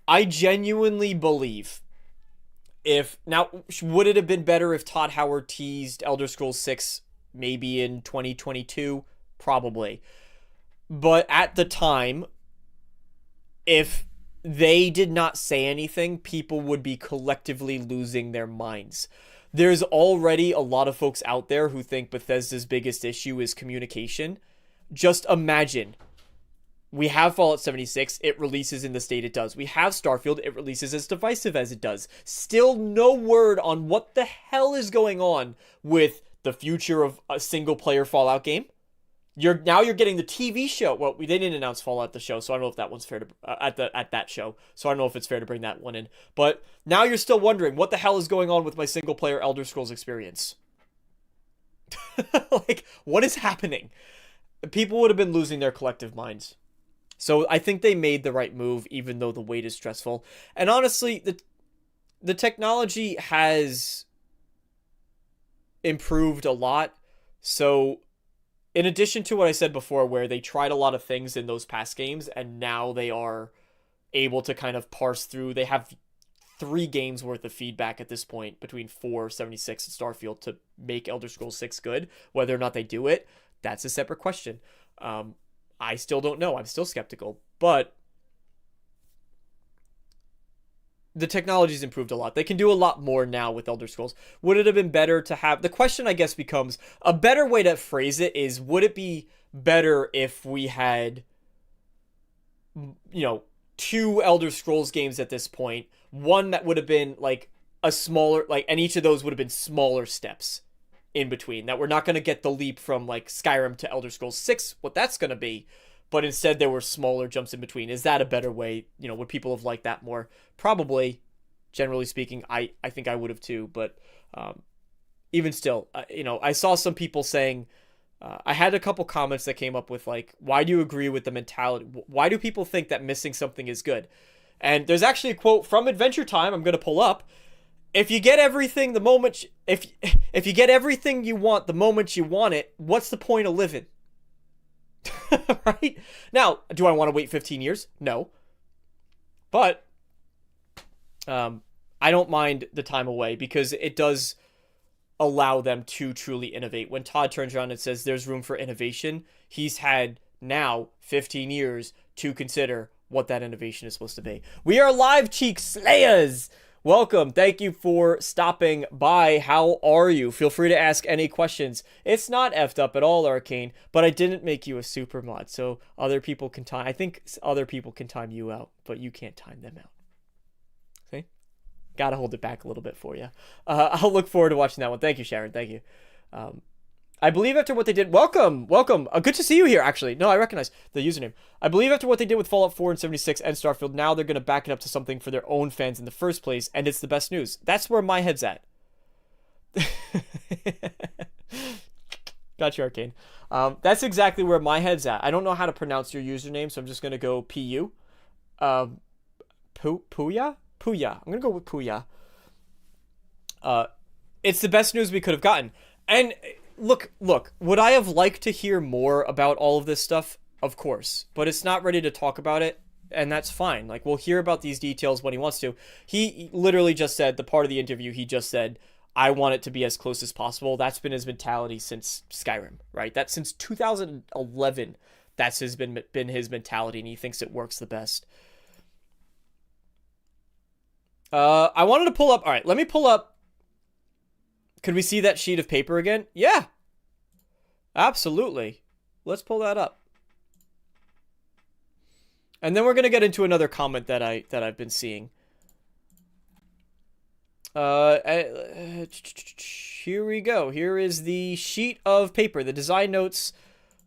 I genuinely believe would it have been better if Todd Howard teased Elder Scrolls 6 maybe in 2022? Probably. But at the time, if they did not say anything, people would be collectively losing their minds. There's already a lot of folks out there who think Bethesda's biggest issue is communication. Just imagine. We have Fallout 76, it releases in the state it does. We have Starfield, it releases as divisive as it does. Still no word on what the hell is going on with the future of a single-player Fallout game. You're getting the TV show. Well, they didn't announce Fallout the show, so I don't know if that one's fair to at that show. So I don't know if it's fair to bring that one in. But now you're still wondering what the hell is going on with my single-player Elder Scrolls experience. Like, what is happening? People would have been losing their collective minds. So I think they made the right move, even though the wait is stressful. And honestly, the technology has improved a lot. So in addition to what I said before, where they tried a lot of things in those past games, and now they are able to kind of parse through. They have 3 games worth of feedback at this point between 4, 76, and Starfield to make Elder Scrolls 6 good. Whether or not they do it, that's a separate question. I still don't know. I'm still skeptical, but the technology's improved a lot. They can do a lot more now with Elder Scrolls. Would it have been better to have... The question, I guess, becomes... A better way to phrase it is, would it be better if we had, you know, 2 Elder Scrolls games at this point? One that would have been, like, a smaller... Like, and each of those would have been smaller steps in between. That we're not going to get the leap from, like, Skyrim to Elder Scrolls 6, what that's going to be. But instead there were smaller jumps in between. Is that a better way? You know, would people have liked that more? Probably, generally speaking. I think I would have too. But even still, you know, I saw some people saying, I had a couple comments that came up with like, why do you agree with the mentality? Why do people think that missing something is good? And there's actually a quote from Adventure Time I'm going to pull up. If you get everything the moment, if you get everything you want the moment you want it, what's the point of living? Right? Now, do I want to wait 15 years? No. But I don't mind the time away, because it does allow them to truly innovate. When Todd turns around and says there's room for innovation, he's had now 15 years to consider what that innovation is supposed to be. We are live, Cheek Slayers! Welcome. Thank you for stopping by. How are you? Feel free to ask any questions. It's not effed up at all, Arcane, but I didn't make you a super mod, so other people can time... I think other people can time you out, but you can't time them out. See? Gotta hold it back a little bit for you. I'll look forward to watching that one. Thank you, Sharon. Thank you. I believe after what they did... Welcome! Welcome! Good to see you here, actually. No, I recognize the username. I believe after what they did with Fallout 4 and 76 and Starfield, now they're going to back it up to something for their own fans in the first place, and it's the best news. That's where my head's at. Gotcha, Arcane. That's exactly where my head's at. I don't know how to pronounce your username, so I'm just going to go P-U. Puya? Puya. I'm going to go with Puya. It's the best news we could have gotten. And... Look, would I have liked to hear more about all of this stuff? Of course. But it's not ready to talk about it, and that's fine. Like, we'll hear about these details when he wants to. He literally just said, the part of the interview, he just said, I want it to be as close as possible. That's been his mentality since Skyrim, right? That's since 2011. that's been his mentality, and he thinks it works the best. I wanted to pull up. All right, let me pull up. Could we see that sheet of paper again? Yeah, absolutely. Let's pull that up. And then we're gonna get into another comment that I've been seeing. Here we go. Here is the sheet of paper, the design notes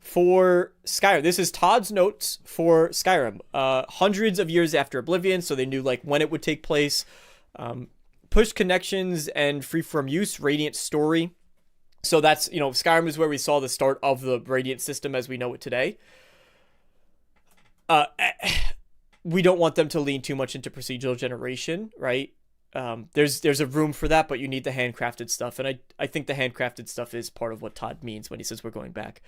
for Skyrim. This is Todd's notes for Skyrim. Hundreds of years after Oblivion, so they knew like when it would take place. Push connections and freeform use, Radiant story. So that's, Skyrim is where we saw the start of the Radiant system as we know it today. We don't want them to lean too much into procedural generation, right? There's a room for that, but you need the handcrafted stuff, and I think the handcrafted stuff is part of what Todd means when he says we're going back.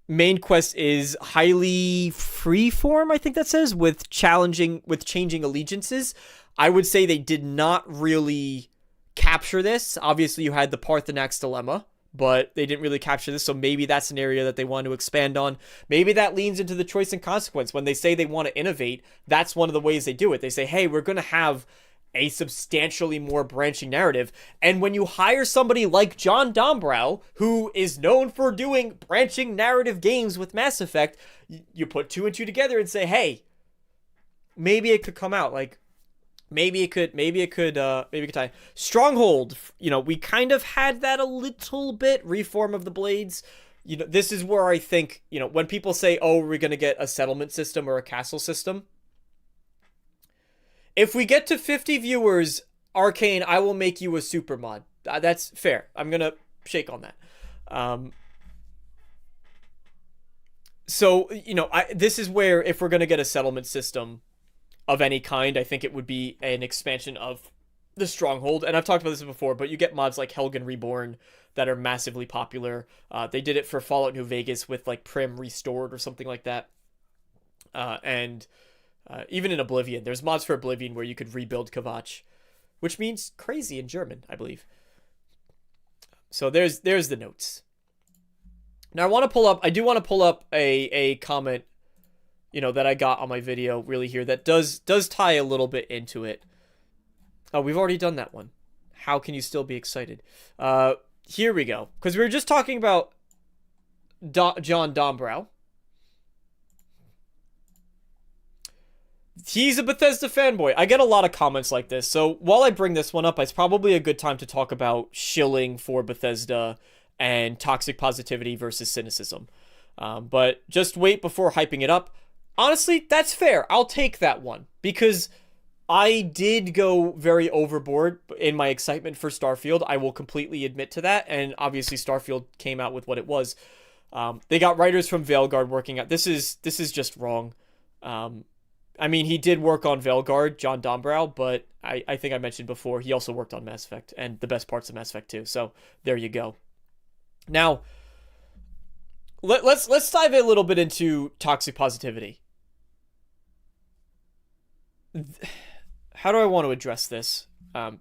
Main quest is highly freeform, I think that says, with changing allegiances. I would say they did not really capture this. Obviously, you had the Parthenax dilemma, but they didn't really capture this, so maybe that's an area that they want to expand on. Maybe that leans into the choice and consequence. When they say they want to innovate, that's one of the ways they do it. They say, hey, we're going to have a substantially more branching narrative. And when you hire somebody like John Dombrow, who is known for doing branching narrative games with Mass Effect, you put 2 and 2 together and say, hey, maybe it could come out. Like, maybe it could tie. Stronghold, we kind of had that a little bit. Reform of the Blades. This is where I think, when people say, oh, we're going to get a settlement system or a castle system. If we get to 50 viewers, Arcane, I will make you a super mod. That's fair. I'm going to shake on that. So, this is where, if we're going to get a settlement system of any kind, I think it would be an expansion of the Stronghold. And I've talked about this before, but you get mods like Helgen Reborn that are massively popular. They did it for Fallout New Vegas with like Prim Restored or something like that. And even in Oblivion, there's mods for Oblivion where you could rebuild Kvatch, which means crazy in German, I believe. So there's the notes. Now I do want to pull up a comment, that I got on my video really here that does tie a little bit into it. Oh, we've already done that one. How can you still be excited? Here we go. Because we were just talking about John Dombrow. He's a Bethesda fanboy. I get a lot of comments like this. So while I bring this one up, it's probably a good time to talk about shilling for Bethesda and toxic positivity versus cynicism. But just wait before hyping it up. Honestly, that's fair. I'll take that one because I did go very overboard in my excitement for Starfield. I will completely admit to that. And obviously Starfield came out with what it was. They got writers from Veilguard working out. This is just wrong. I mean, he did work on Veilguard, John Dombrow, but I think I mentioned before, he also worked on Mass Effect and the best parts of Mass Effect 2. So there you go. Now, let's dive a little bit into toxic positivity. How do I want to address this?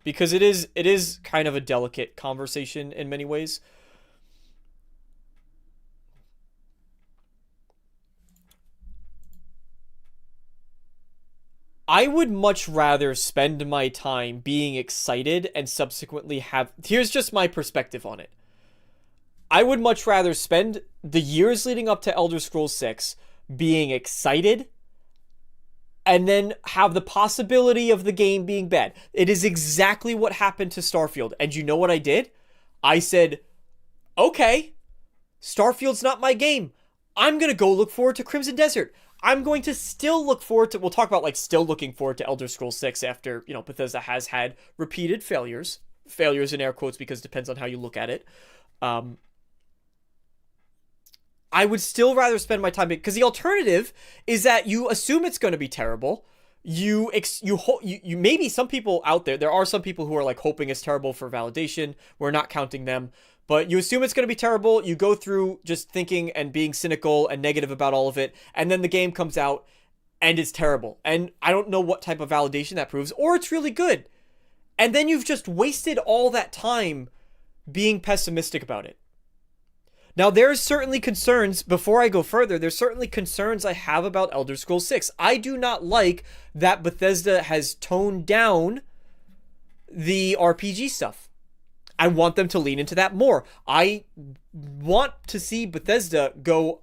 Because it is kind of a delicate conversation in many ways. I would much rather spend my time being excited and subsequently have... Here's just my perspective on it. I would much rather spend the years leading up to Elder Scrolls 6 being excited and then have the possibility of the game being bad. It is exactly what happened to Starfield. And you know what I did? I said, okay, Starfield's not my game. I'm going to go look forward to Crimson Desert. I'm going to still look forward to... We'll talk about, still looking forward to Elder Scrolls 6 after, Bethesda has had repeated failures. Failures in air quotes because it depends on how you look at it. I would still rather spend my time... Because the alternative is that you assume it's going to be terrible. You maybe some people out there are some people who are, hoping it's terrible for validation. We're not counting them. But you assume it's going to be terrible, you go through just thinking and being cynical and negative about all of it, and then the game comes out and it's terrible. And I don't know what type of validation that proves, or it's really good. And then you've just wasted all that time being pessimistic about it. Now, there's certainly concerns, before I go further, there's certainly concerns I have about Elder Scrolls 6. I do not like that Bethesda has toned down the RPG stuff. I want them to lean into that more. I want to see Bethesda go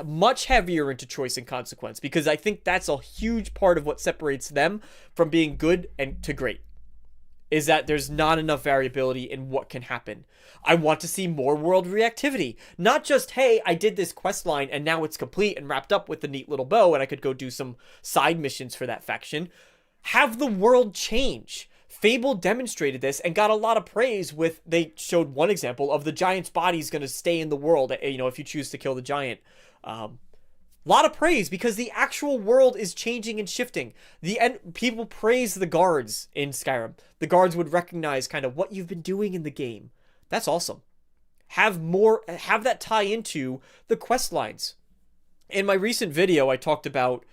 much heavier into choice and consequence, because I think that's a huge part of what separates them from being good and to great, is that there's not enough variability in what can happen. I want to see more world reactivity. Not just, hey, I did this quest line and now it's complete and wrapped up with a neat little bow and I could go do some side missions for that faction. Have the world change. Fable demonstrated this and got a lot of praise with, they showed one example of the giant's body is going to stay in the world, you know, if you choose to kill the giant. Lot of praise because the actual world is changing and shifting. People praise the guards in Skyrim. The guards would recognize kind of what you've been doing in the game. That's awesome. Have that tie into the quest lines. In my recent video, I talked about,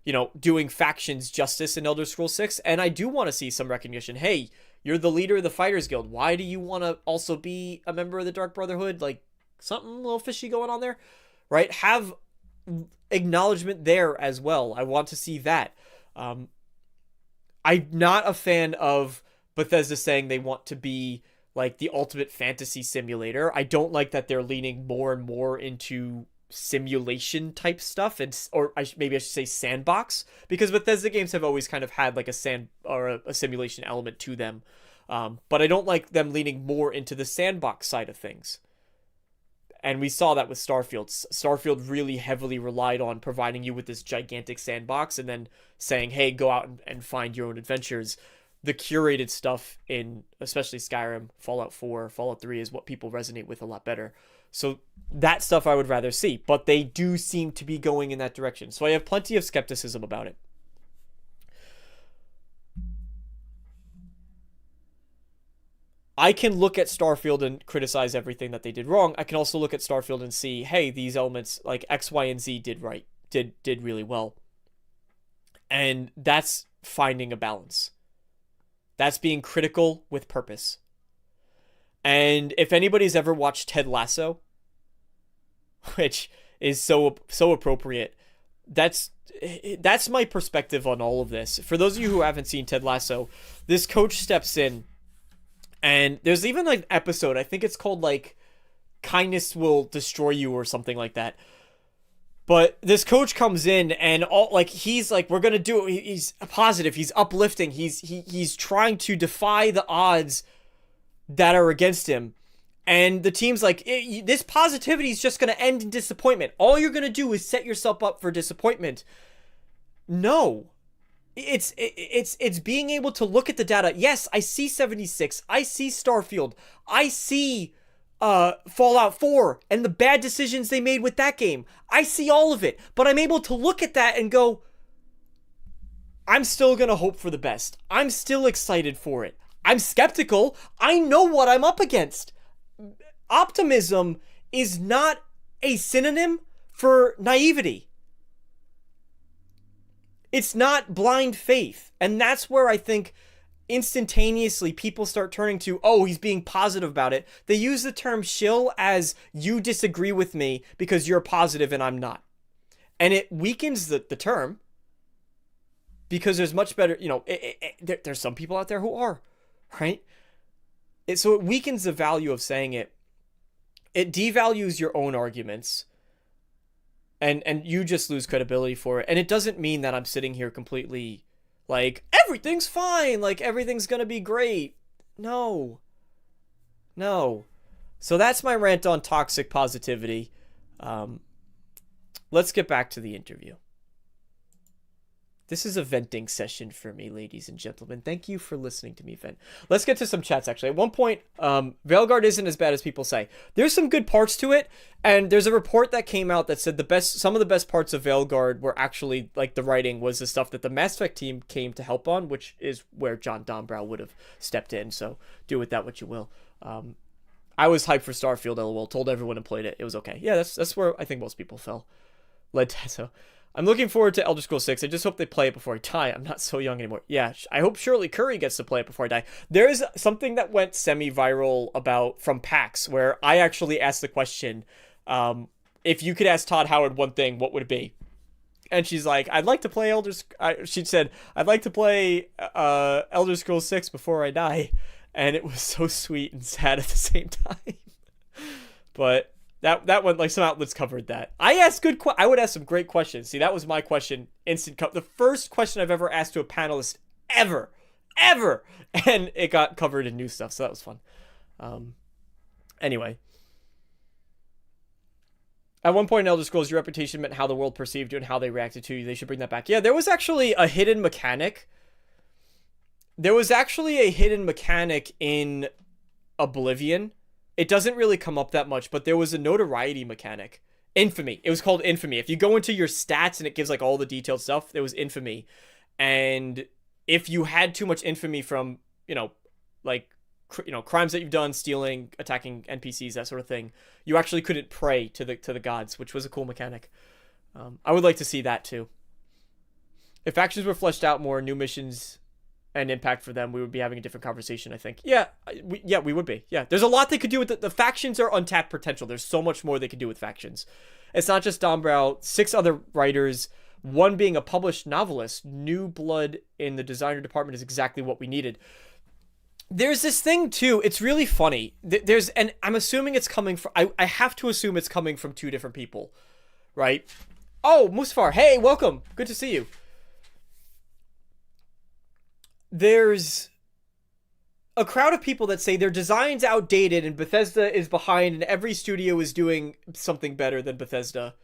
you know, doing factions justice in Elder Scrolls 6, and I do want to see some recognition. Hey, you're the leader of the Fighters Guild. Why do you want to also be a member of the Dark Brotherhood? Like, something a little fishy going on there, right? Have acknowledgement there as well. I want to see that. I'm not a fan of Bethesda saying they want to be like the ultimate fantasy simulator. I don't like that they're leaning more and more into simulation type stuff, or maybe I should say sandbox, because Bethesda games have always kind of had like a simulation element to them. But I don't like them leaning more into the sandbox side of things. And we saw that with Starfield. Starfield really heavily relied on providing you with this gigantic sandbox and then saying, hey, go out and find your own adventures. The curated stuff in especially Skyrim, Fallout 4, Fallout 3 is what people resonate with a lot better. So that stuff I would rather see, but they do seem to be going in that direction. So I have plenty of skepticism about it. I can look at Starfield and criticize everything that they did wrong. I can also look at Starfield and see, hey, these elements like X, Y, and Z did really well. And that's finding a balance. That's being critical with purpose. And if anybody's ever watched Ted Lasso, which is so appropriate, that's my perspective on all of this. For those of you who haven't seen Ted Lasso, this coach steps in, and there's even like an episode, I think it's called like Kindness Will Destroy You or something like that. But this coach comes in and he's like, we're going to do it. He's positive. He's uplifting. He's trying to defy the odds that are against him. And the team's like, this positivity is just going to end in disappointment. All you're going to do is set yourself up for disappointment. No. It's being able to look at the data. Yes, I see 76. I see Starfield. I see Fallout 4 and the bad decisions they made with that game. I see all of it, but I'm able to look at that and go, I'm still gonna hope for the best. I'm still excited for it. I'm skeptical. I know what I'm up against. Optimism is not a synonym for naivety. It's not blind faith, and that's where I think instantaneously people start turning to, oh, he's being positive about it. They use the term shill as you disagree with me because you're positive and I'm not. And it weakens the term, because there's much better, you know, there's some people out there who are, right? So it weakens the value of saying it. It devalues your own arguments, and you just lose credibility for it. And it doesn't mean that I'm sitting here completely like, everything's fine, like, everything's gonna be great. No. So that's my rant on toxic positivity. Let's get back to the interview. This is a venting session for me, ladies and gentlemen. Thank you for listening to me vent. Let's get to some chats, actually. At one point, Veilguard isn't as bad as people say. There's some good parts to it, and there's a report that came out that said some of the best parts of Veilguard were actually, like, the writing was the stuff that the Mass Effect team came to help on, which is where John Dombrow would have stepped in, so do with that what you will. I was hyped for Starfield, LOL, told everyone and played it. It was okay. Yeah, that's where I think most people fell. So I'm looking forward to Elder Scrolls 6. I just hope they play it before I die. I'm not so young anymore. Yeah, I hope Shirley Curry gets to play it before I die. There is something that went semi-viral from PAX, where I actually asked the question, If you could ask Todd Howard one thing, what would it be? And she's like, I'd like to play she said, I'd like to play Elder Scrolls 6 before I die. And it was so sweet and sad at the same time. But that one, like, some outlets covered that. I asked I would ask some great questions. See, that was my question. The first question I've ever asked to a panelist ever. And it got covered in new stuff, so that was fun. Anyway. At one point in Elder Scrolls, your reputation meant how the world perceived you and how they reacted to you. They should bring that back. Yeah, there was actually a hidden mechanic. There was actually a hidden mechanic in Oblivion. It doesn't really come up that much, but there was a notoriety mechanic. Infamy. It was called Infamy. If you go into your stats and it gives like all the detailed stuff, there was Infamy. And if you had too much Infamy from, crimes that you've done, stealing, attacking NPCs, that sort of thing, you actually couldn't pray to the gods, which was a cool mechanic. I would like to see that too. If factions were fleshed out more, new missions and impact for them, we would be having a different conversation, I think. Yeah, we would be. Yeah, there's a lot they could do with the factions are untapped potential. There's so much more they could do with factions. It's not just Don Brow, 6 other writers, one being a published novelist. New blood in the designer department is exactly what we needed. There's this thing too. It's really funny. And I'm assuming it's coming from. I have to assume it's coming from 2 different people, right? Oh, Musfar, hey, welcome. Good to see you. There's a crowd of people that say their design's outdated and Bethesda is behind and every studio is doing something better than Bethesda.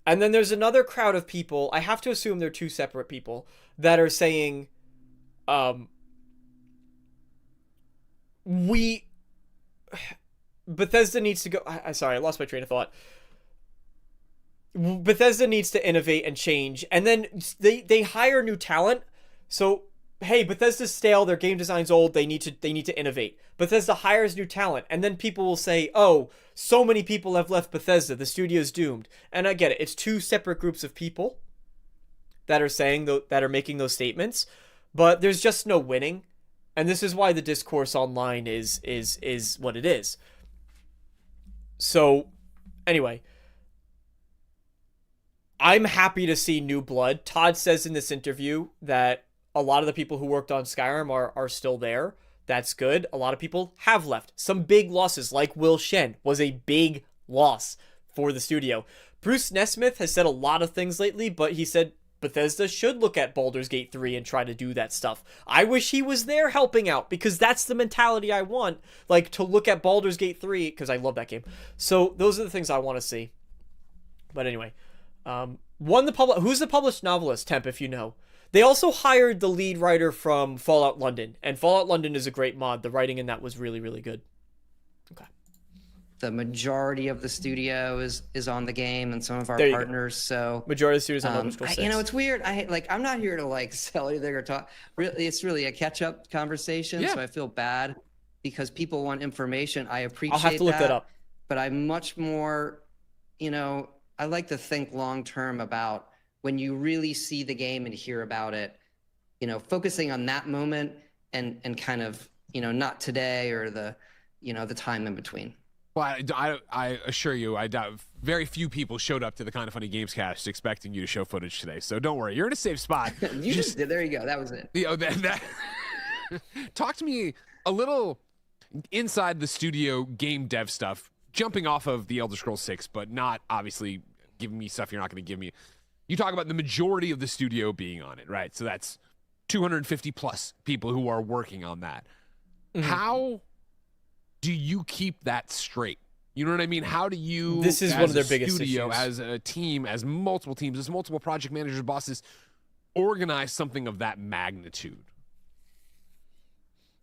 And then there's another crowd of people. I have to assume they're 2 separate people that are saying, Bethesda needs to go. Sorry, I lost my train of thought. Bethesda needs to innovate and change, and then they hire new talent. So, hey, Bethesda's stale, their game design's old, they need to innovate. Bethesda hires new talent, and then people will say, oh, so many people have left Bethesda, the studio's doomed. And I get it. It's 2 separate groups of people that are saying that are making those statements, but there's just no winning. And this is why the discourse online is what it is. So, anyway, I'm happy to see new blood. Todd says in this interview that a lot of the people who worked on Skyrim are still there. That's good. A lot of people have left. Some big losses, like Will Shen, was a big loss for the studio. Bruce Nesmith has said a lot of things lately, but he said Bethesda should look at Baldur's Gate 3 and try to do that stuff. I wish he was there helping out, because that's the mentality I want, like, to look at Baldur's Gate 3, because I love that game. So those are the things I want to see. But anyway, who's the published novelist, Temp, if you know? They also hired the lead writer from Fallout London, and Fallout London is a great mod. The writing in that was really, really good. Okay. The majority of the studio is on the game, and some of our partners. So majority of the studios on Elder Scrolls 6. It's weird. I'm not here to sell anything or talk. Really, it's really a catch-up conversation. Yeah. So I feel bad because people want information. I appreciate that. I'll have to look that up. But I'm much more, I like to think long-term about when you really see the game and hear about it, focusing on that moment and kind of, not today or the time in between. Well, I assure you, I doubt very few people showed up to the Kind of Funny Games cast expecting you to show footage today. So don't worry, you're in a safe spot. You just did. There you go. That was it. Talk to me a little inside the studio game dev stuff, jumping off of the Elder Scrolls 6, but not obviously giving me stuff you're not going to give me. You talk about the majority of the studio being on it, right? So that's 250 plus people who are working on that. Mm-hmm. How do you keep that straight? You know what I mean? How do you, this is one of their biggest studio, issues. as a team, as multiple teams, as multiple project managers, bosses, organize something of that magnitude?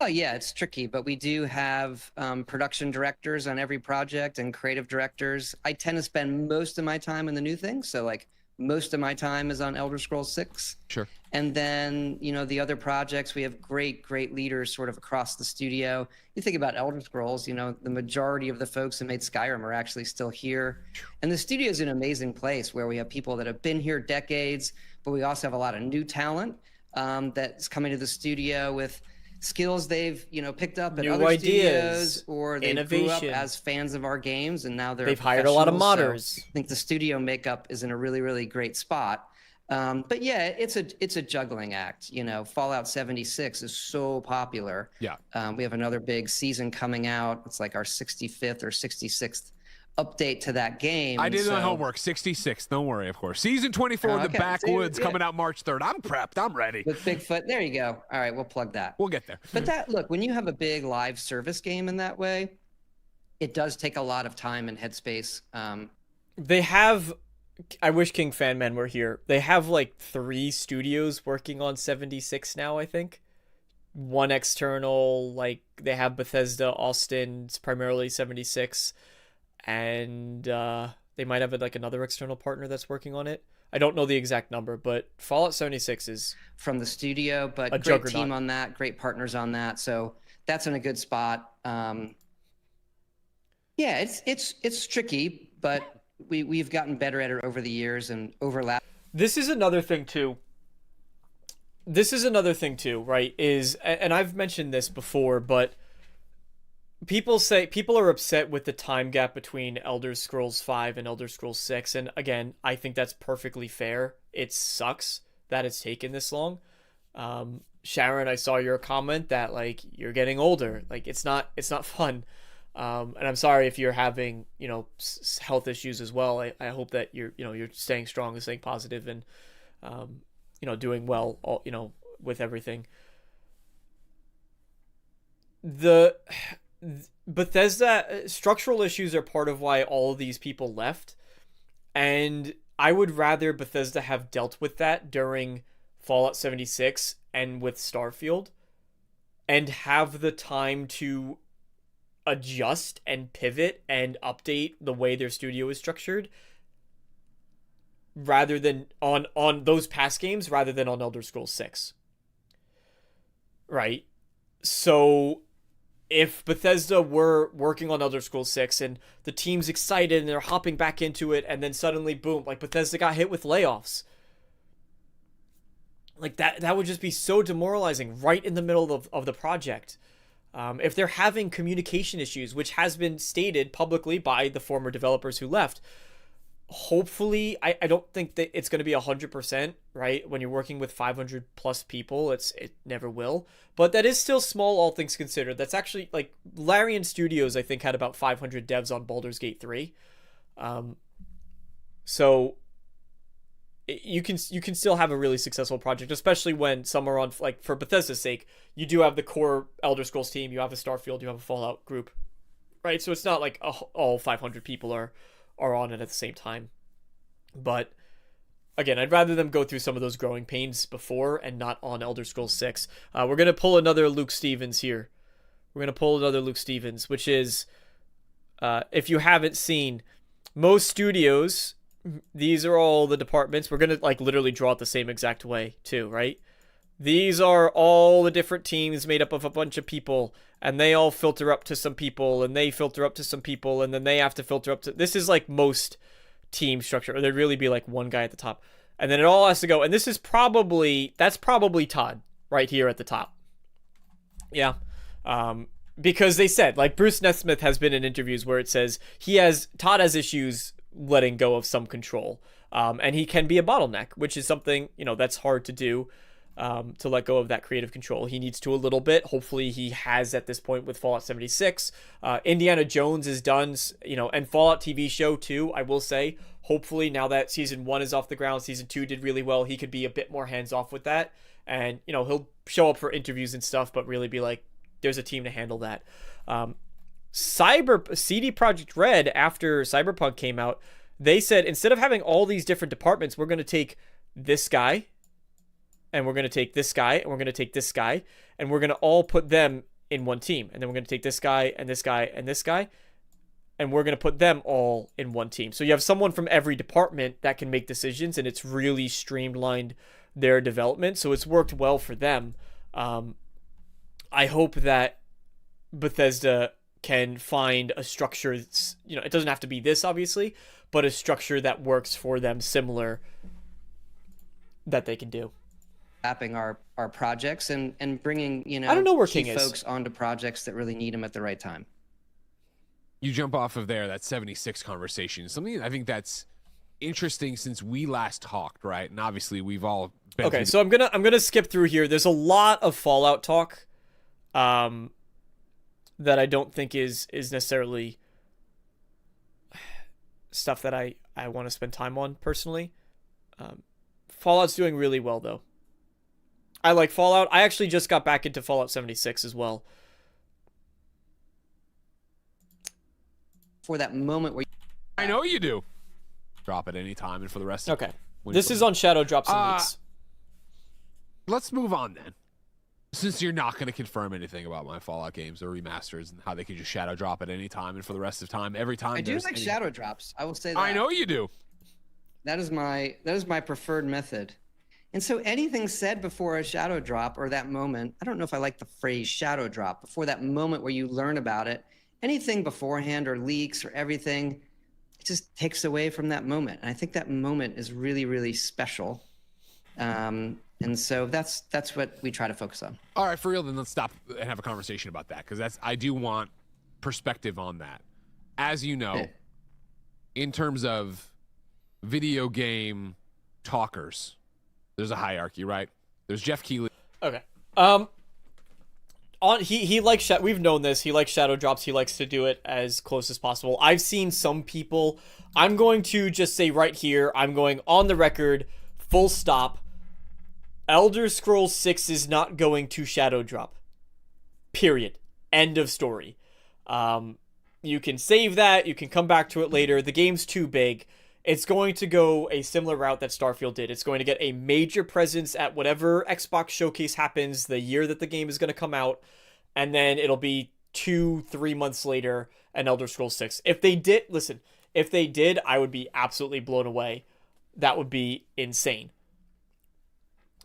Oh, yeah, it's tricky, but we do have production directors on every project and creative directors. I tend to spend most of my time in the new things. So most of my time is on Elder Scrolls 6. Sure. And then, the other projects, we have great leaders sort of across the studio. You think about Elder Scrolls, the majority of the folks who made Skyrim are actually still here. And the studio is an amazing place where we have people that have been here decades, but we also have a lot of new talent that's coming to the studio with skills they've, picked up at New other ideas, studios, or they grew up innovation. as fans of our games and now They've hired a lot of professionals. So modders. I think the studio makeup is in a really, really great spot. But yeah, it's a juggling act. Fallout 76 is so popular. Yeah. We have another big season coming out. It's like our 65th or 66th update to that game. I did my homework. 66. Don't worry, of course. Season 24 in the Okay. backwoods See, yeah. coming out March 3rd. I'm prepped. I'm ready. With Bigfoot. There you go. All right, we'll plug that. We'll get there. But look, when you have a big live service game in that way, it does take a lot of time and headspace. They have, I wish King Fanman were here. They have like 3 studios working on 76 now, I think. One external, like they have Bethesda, Austin's primarily 76, and they might have like another external partner that's working on it. I don't know the exact number, but Fallout 76 is from the studio, but a great juggernaut. team on that, great partners on that. So that's in a good spot. Yeah, it's tricky, but we've gotten better at it over the years and overlap. This is another thing too, right? And I've mentioned this before, but people are upset with the time gap between Elder Scrolls 5 and Elder Scrolls 6, and again, I think that's perfectly fair. It sucks that it's taken this long. Sharon, I saw your comment that like you're getting older. Like it's not fun. And I'm sorry if you're having, health issues as well. I hope that you're staying strong and staying positive and, doing well, with everything. The Bethesda structural issues are part of why all of these people left. And I would rather Bethesda have dealt with that during Fallout 76 and with Starfield and have the time to adjust and pivot and update the way their studio is structured rather than on those past games rather than on Elder Scrolls 6. Right? So if Bethesda were working on Elder Scrolls 6 and the team's excited and they're hopping back into it and then suddenly boom, like Bethesda got hit with layoffs. Like that would just be so demoralizing right in the middle of the project. If they're having communication issues, which has been stated publicly by the former developers who left, hopefully, I don't think that it's going to be 100%, right? When you're working with 500 plus people, it never will. But that is still small, all things considered. That's actually, like, Larian Studios, I think, had about 500 devs on Baldur's Gate 3. So you can still have a really successful project, especially when some are on, like, for Bethesda's sake, you do have the core Elder Scrolls team, you have a Starfield, you have a Fallout group, right? So it's not like all 500 people are on it at the same time. But again, I'd rather them go through some of those growing pains before and not on Elder Scrolls 6. We're going to pull another Luke Stevens here. We're going to pull another Luke Stevens, which is, if you haven't seen, most studios, these are all the departments. We're going to like literally draw it the same exact way too, right? These are all the different teams made up of a bunch of people, and they all filter up to some people, and they filter up to some people, and then they have to filter up to... This is like most team structure, or there'd really be like one guy at the top. And then it all has to go, and this is probably... That's probably Todd right here at the top. Yeah. Because they said, like Bruce Nesmith has been in interviews where it says Todd has issues letting go of some control. And he can be a bottleneck, which is something, that's hard to do. To let go of that creative control. He needs to a little bit. Hopefully he has at this point with Fallout 76. Indiana Jones is done, and Fallout TV show too, I will say. Hopefully now that season 1 is off the ground, season 2 did really well, he could be a bit more hands-off with that. And, he'll show up for interviews and stuff, but really be like, there's a team to handle that. CD Projekt Red, after Cyberpunk came out, they said, instead of having all these different departments, we're going to take this guy, and we're going to take this guy, and we're going to take this guy, and we're going to all put them in one team. And then we're going to take this guy, and this guy, and this guy, and we're going to put them all in one team. So you have someone from every department that can make decisions, and it's really streamlined their development. So it's worked well for them. I hope that Bethesda can find a structure that's, it doesn't have to be this, obviously, but a structure that works for them similar that they can do. wrapping our projects and bringing, I don't know where key King is. folks onto projects that really need them at the right time. You jump off of there, that 76 conversation. Something I think that's interesting since we last talked, right? And obviously we've all been Okay, so I'm gonna skip through here. There's a lot of Fallout talk, that I don't think is necessarily stuff that I want to spend time on personally. Fallout's doing really well though. I like Fallout. I actually just got back into Fallout 76 as well. For that moment where I know you do. Drop at any time, and for the rest of Okay. This is on Shadow Drops and Leaks. Let's move on then. Since you're not going to confirm anything about my Fallout games or remasters and how they can just shadow drop at any time and for the rest of time, every time I do there's like any- shadow drops. I will say that. I know you do. That is my preferred method. And so anything said before a shadow drop or that moment, I don't know if I like the phrase shadow drop, before that moment where you learn about it, anything beforehand or leaks or everything, it just takes away from that moment. And I think that moment is really, really special. And so that's what we try to focus on. All right, for real, then let's stop and have a conversation about that, because I do want perspective on that. As you know, in terms of video game talkers, there's a hierarchy, right? There's Jeff Keighley. Okay. He likes we've known this. He likes shadow drops. He likes to do it as close as possible. I've seen some people. I'm going to just say right here. I'm going on the record. Full stop. Elder Scrolls 6 is not going to shadow drop. Period. End of story. You can save that. You can come back to it later. The game's too big. It's going to go a similar route that Starfield did. It's going to get a major presence at whatever Xbox showcase happens the year that the game is going to come out, and then it'll be 2-3 months later an Elder Scrolls 6. If they did, I would be absolutely blown away. That would be insane.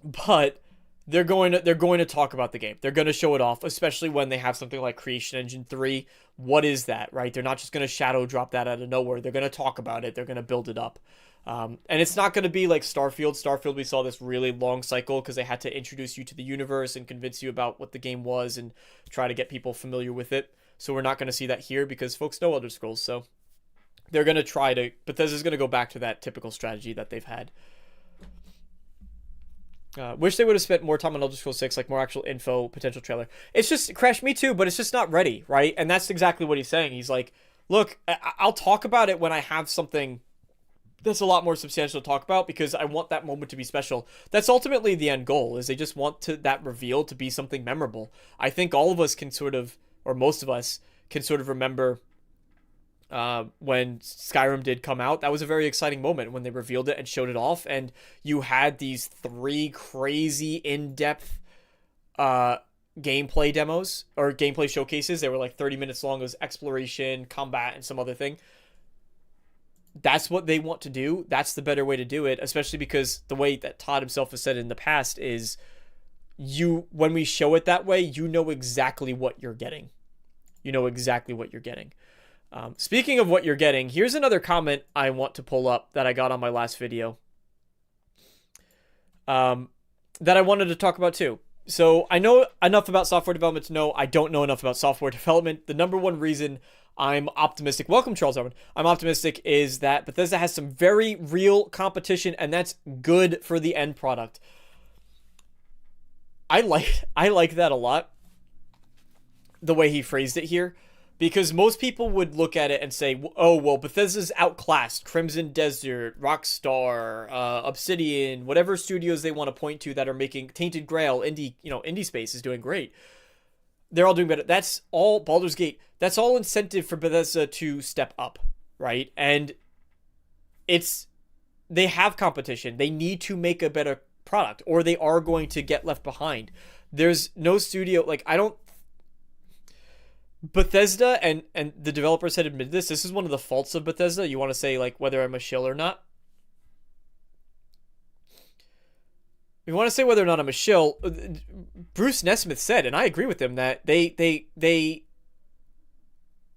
But they're going to talk about the game. They're going to show it off, especially when they have something like Creation Engine 3. What is that, right? They're not just going to shadow drop that out of nowhere. They're going to talk about it. They're going to build it up. And it's not going to be like Starfield. Starfield, we saw this really long cycle because they had to introduce you to the universe and convince you about what the game was and try to get people familiar with it. So we're not going to see that here because folks know Elder Scrolls. So they're going to try to... Bethesda's going to go back to that typical strategy that they've had. Wish they would have spent more time on Elder Scrolls 6, like more actual info, potential trailer. It's just, Crash, me too, but it's just not ready, right? And that's exactly what he's saying. He's like, look, I'll talk about it when I have something that's a lot more substantial to talk about because I want that moment to be special. That's ultimately the end goal, is they just want that reveal to be something memorable. I think all of us can sort of, or most of us, can sort of remember when Skyrim did come out. That was a very exciting moment when they revealed it and showed it off, and you had these 3 crazy in-depth gameplay demos or gameplay showcases. They were like 30 minutes long. It was exploration, combat, and some other thing. That's what they want to do. That's the better way to do it, especially because the way that Todd himself has said in the past is when we show it that way, you know exactly what you're getting. You know exactly what you're getting. Speaking of what you're getting, here's another comment I want to pull up that I got on my last video that I wanted to talk about too. So I know enough about software development to know I don't know enough about software development. The number one reason I'm optimistic, welcome Charles Darwin, I'm optimistic is that Bethesda has some very real competition, and that's good for the end product. I like that a lot, the way he phrased it here. Because most people would look at it and say, oh, well, Bethesda's outclassed Crimson Desert, Rockstar, Obsidian, whatever studios they want to point to that are making Tainted Grail, indie space is doing great. They're all doing better. That's all Baldur's Gate. That's all incentive for Bethesda to step up, right? And they have competition. They need to make a better product or they are going to get left behind. There's no studio, Bethesda and the developers had admitted this. This is one of the faults of Bethesda. You want to say whether I'm a shill or not. We want to say whether or not I'm a shill. Bruce Nesmith said, and I agree with him, that they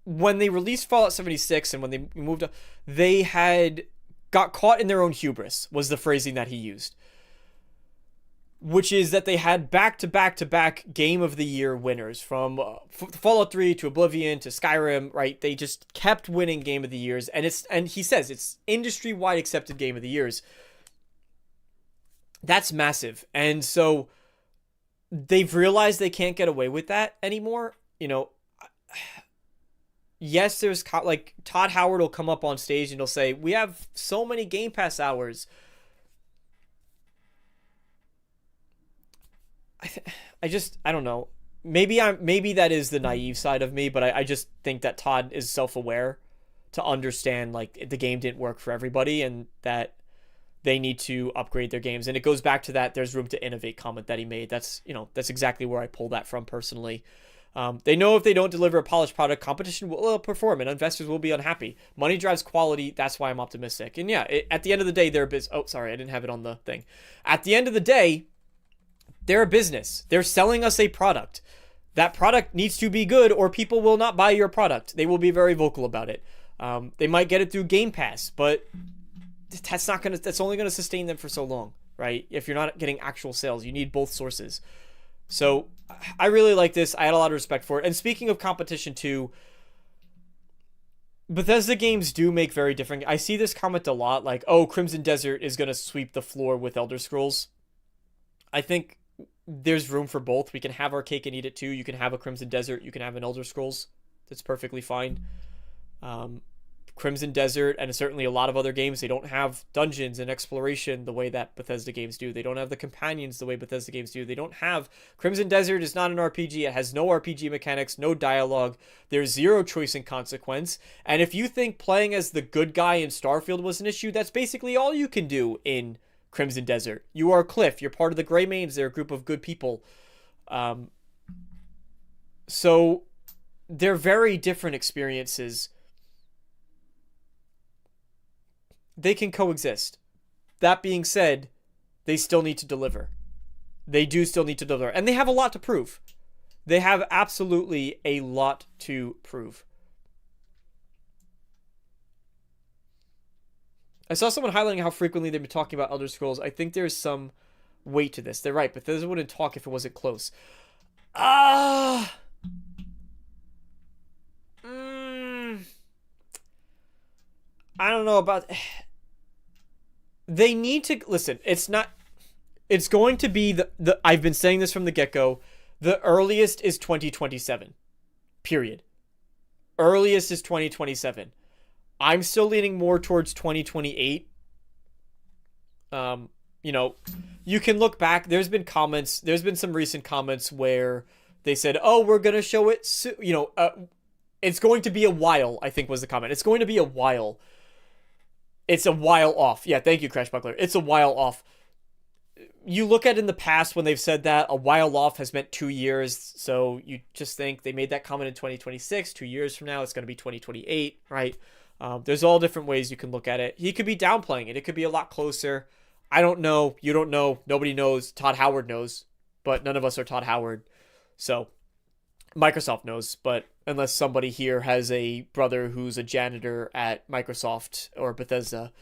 when they released Fallout 76 and when they moved up, they had got caught in their own hubris, was the phrasing that he used. which is that they had back-to-back Game of the Year winners from Fallout 3 to Oblivion to Skyrim, right? They just kept winning Game of the Years, and he says it's industry-wide accepted Game of the Years. That's massive. And so they've realized they can't get away with that anymore. You know, yes, there's like Todd Howard will come up on stage and he'll say, we have so many Game Pass hours. I don't know. Maybe that is the naive side of me, but I just think that Todd is self-aware to understand like the game didn't work for everybody and that they need to upgrade their games. And it goes back to that there's room to innovate comment that he made. That's exactly where I pull that from personally. They know if they don't deliver a polished product, competition will perform and investors will be unhappy. Money drives quality. That's why I'm optimistic. And yeah, at the end of the day, they're a business. Oh, sorry, I didn't have it on the thing. At the end of the day, they're a business. They're selling us a product. That product needs to be good or people will not buy your product. They will be very vocal about it. They might get it through Game Pass, but that's only going to sustain them for so long, right? If you're not getting actual sales, you need both sources. So I really like this. I had a lot of respect for it. And speaking of competition too, Bethesda games do make very different. I see this comment a lot like, oh, Crimson Desert is going to sweep the floor with Elder Scrolls. I think there's room for both. We can have our cake and eat it too. You can have a Crimson Desert. You can have an Elder Scrolls. That's perfectly fine. Crimson Desert and certainly a lot of other games, they don't have dungeons and exploration the way that Bethesda games do. They don't have the companions the way Bethesda games do. They don't have... Crimson Desert is not an RPG. It has no RPG mechanics, no dialogue. There's zero choice and consequence. And if you think playing as the good guy in Starfield was an issue, that's basically all you can do in Crimson Desert. You are Cliff. You're part of the Greymanes. They're a group of good people. So they're very different experiences. They can coexist. That being said, they still need to deliver. They do still need to deliver. And they have a lot to prove. They have absolutely a lot to prove. I saw someone highlighting how frequently they've been talking about Elder Scrolls. I think there's some weight to this. They're right, but Bethesda wouldn't talk if it wasn't close. I don't know about... They need to... Listen, it's not... It's going to be the I've been saying this from the get-go. The earliest is 2027. Period. Earliest is 2027. I'm still leaning more towards 2028. You know, you can look back. There's been comments. There's been some recent comments where they said, oh, we're going to show it soon. You know, it's going to be a while, I think was the comment. It's going to be a while. It's a while off. Yeah, thank you, Crash Buckler. It's a while off. You look at in the past when they've said that, a while off has meant 2 years. So you just think they made that comment in 2026. 2 years from now, it's going to be 2028, right? There's all different ways you can look at it. He could be downplaying it. It could be a lot closer. I don't know. You don't know. Nobody knows. Todd Howard knows, but none of us are Todd Howard. So Microsoft knows, but unless somebody here has a brother who's a janitor at Microsoft or Bethesda,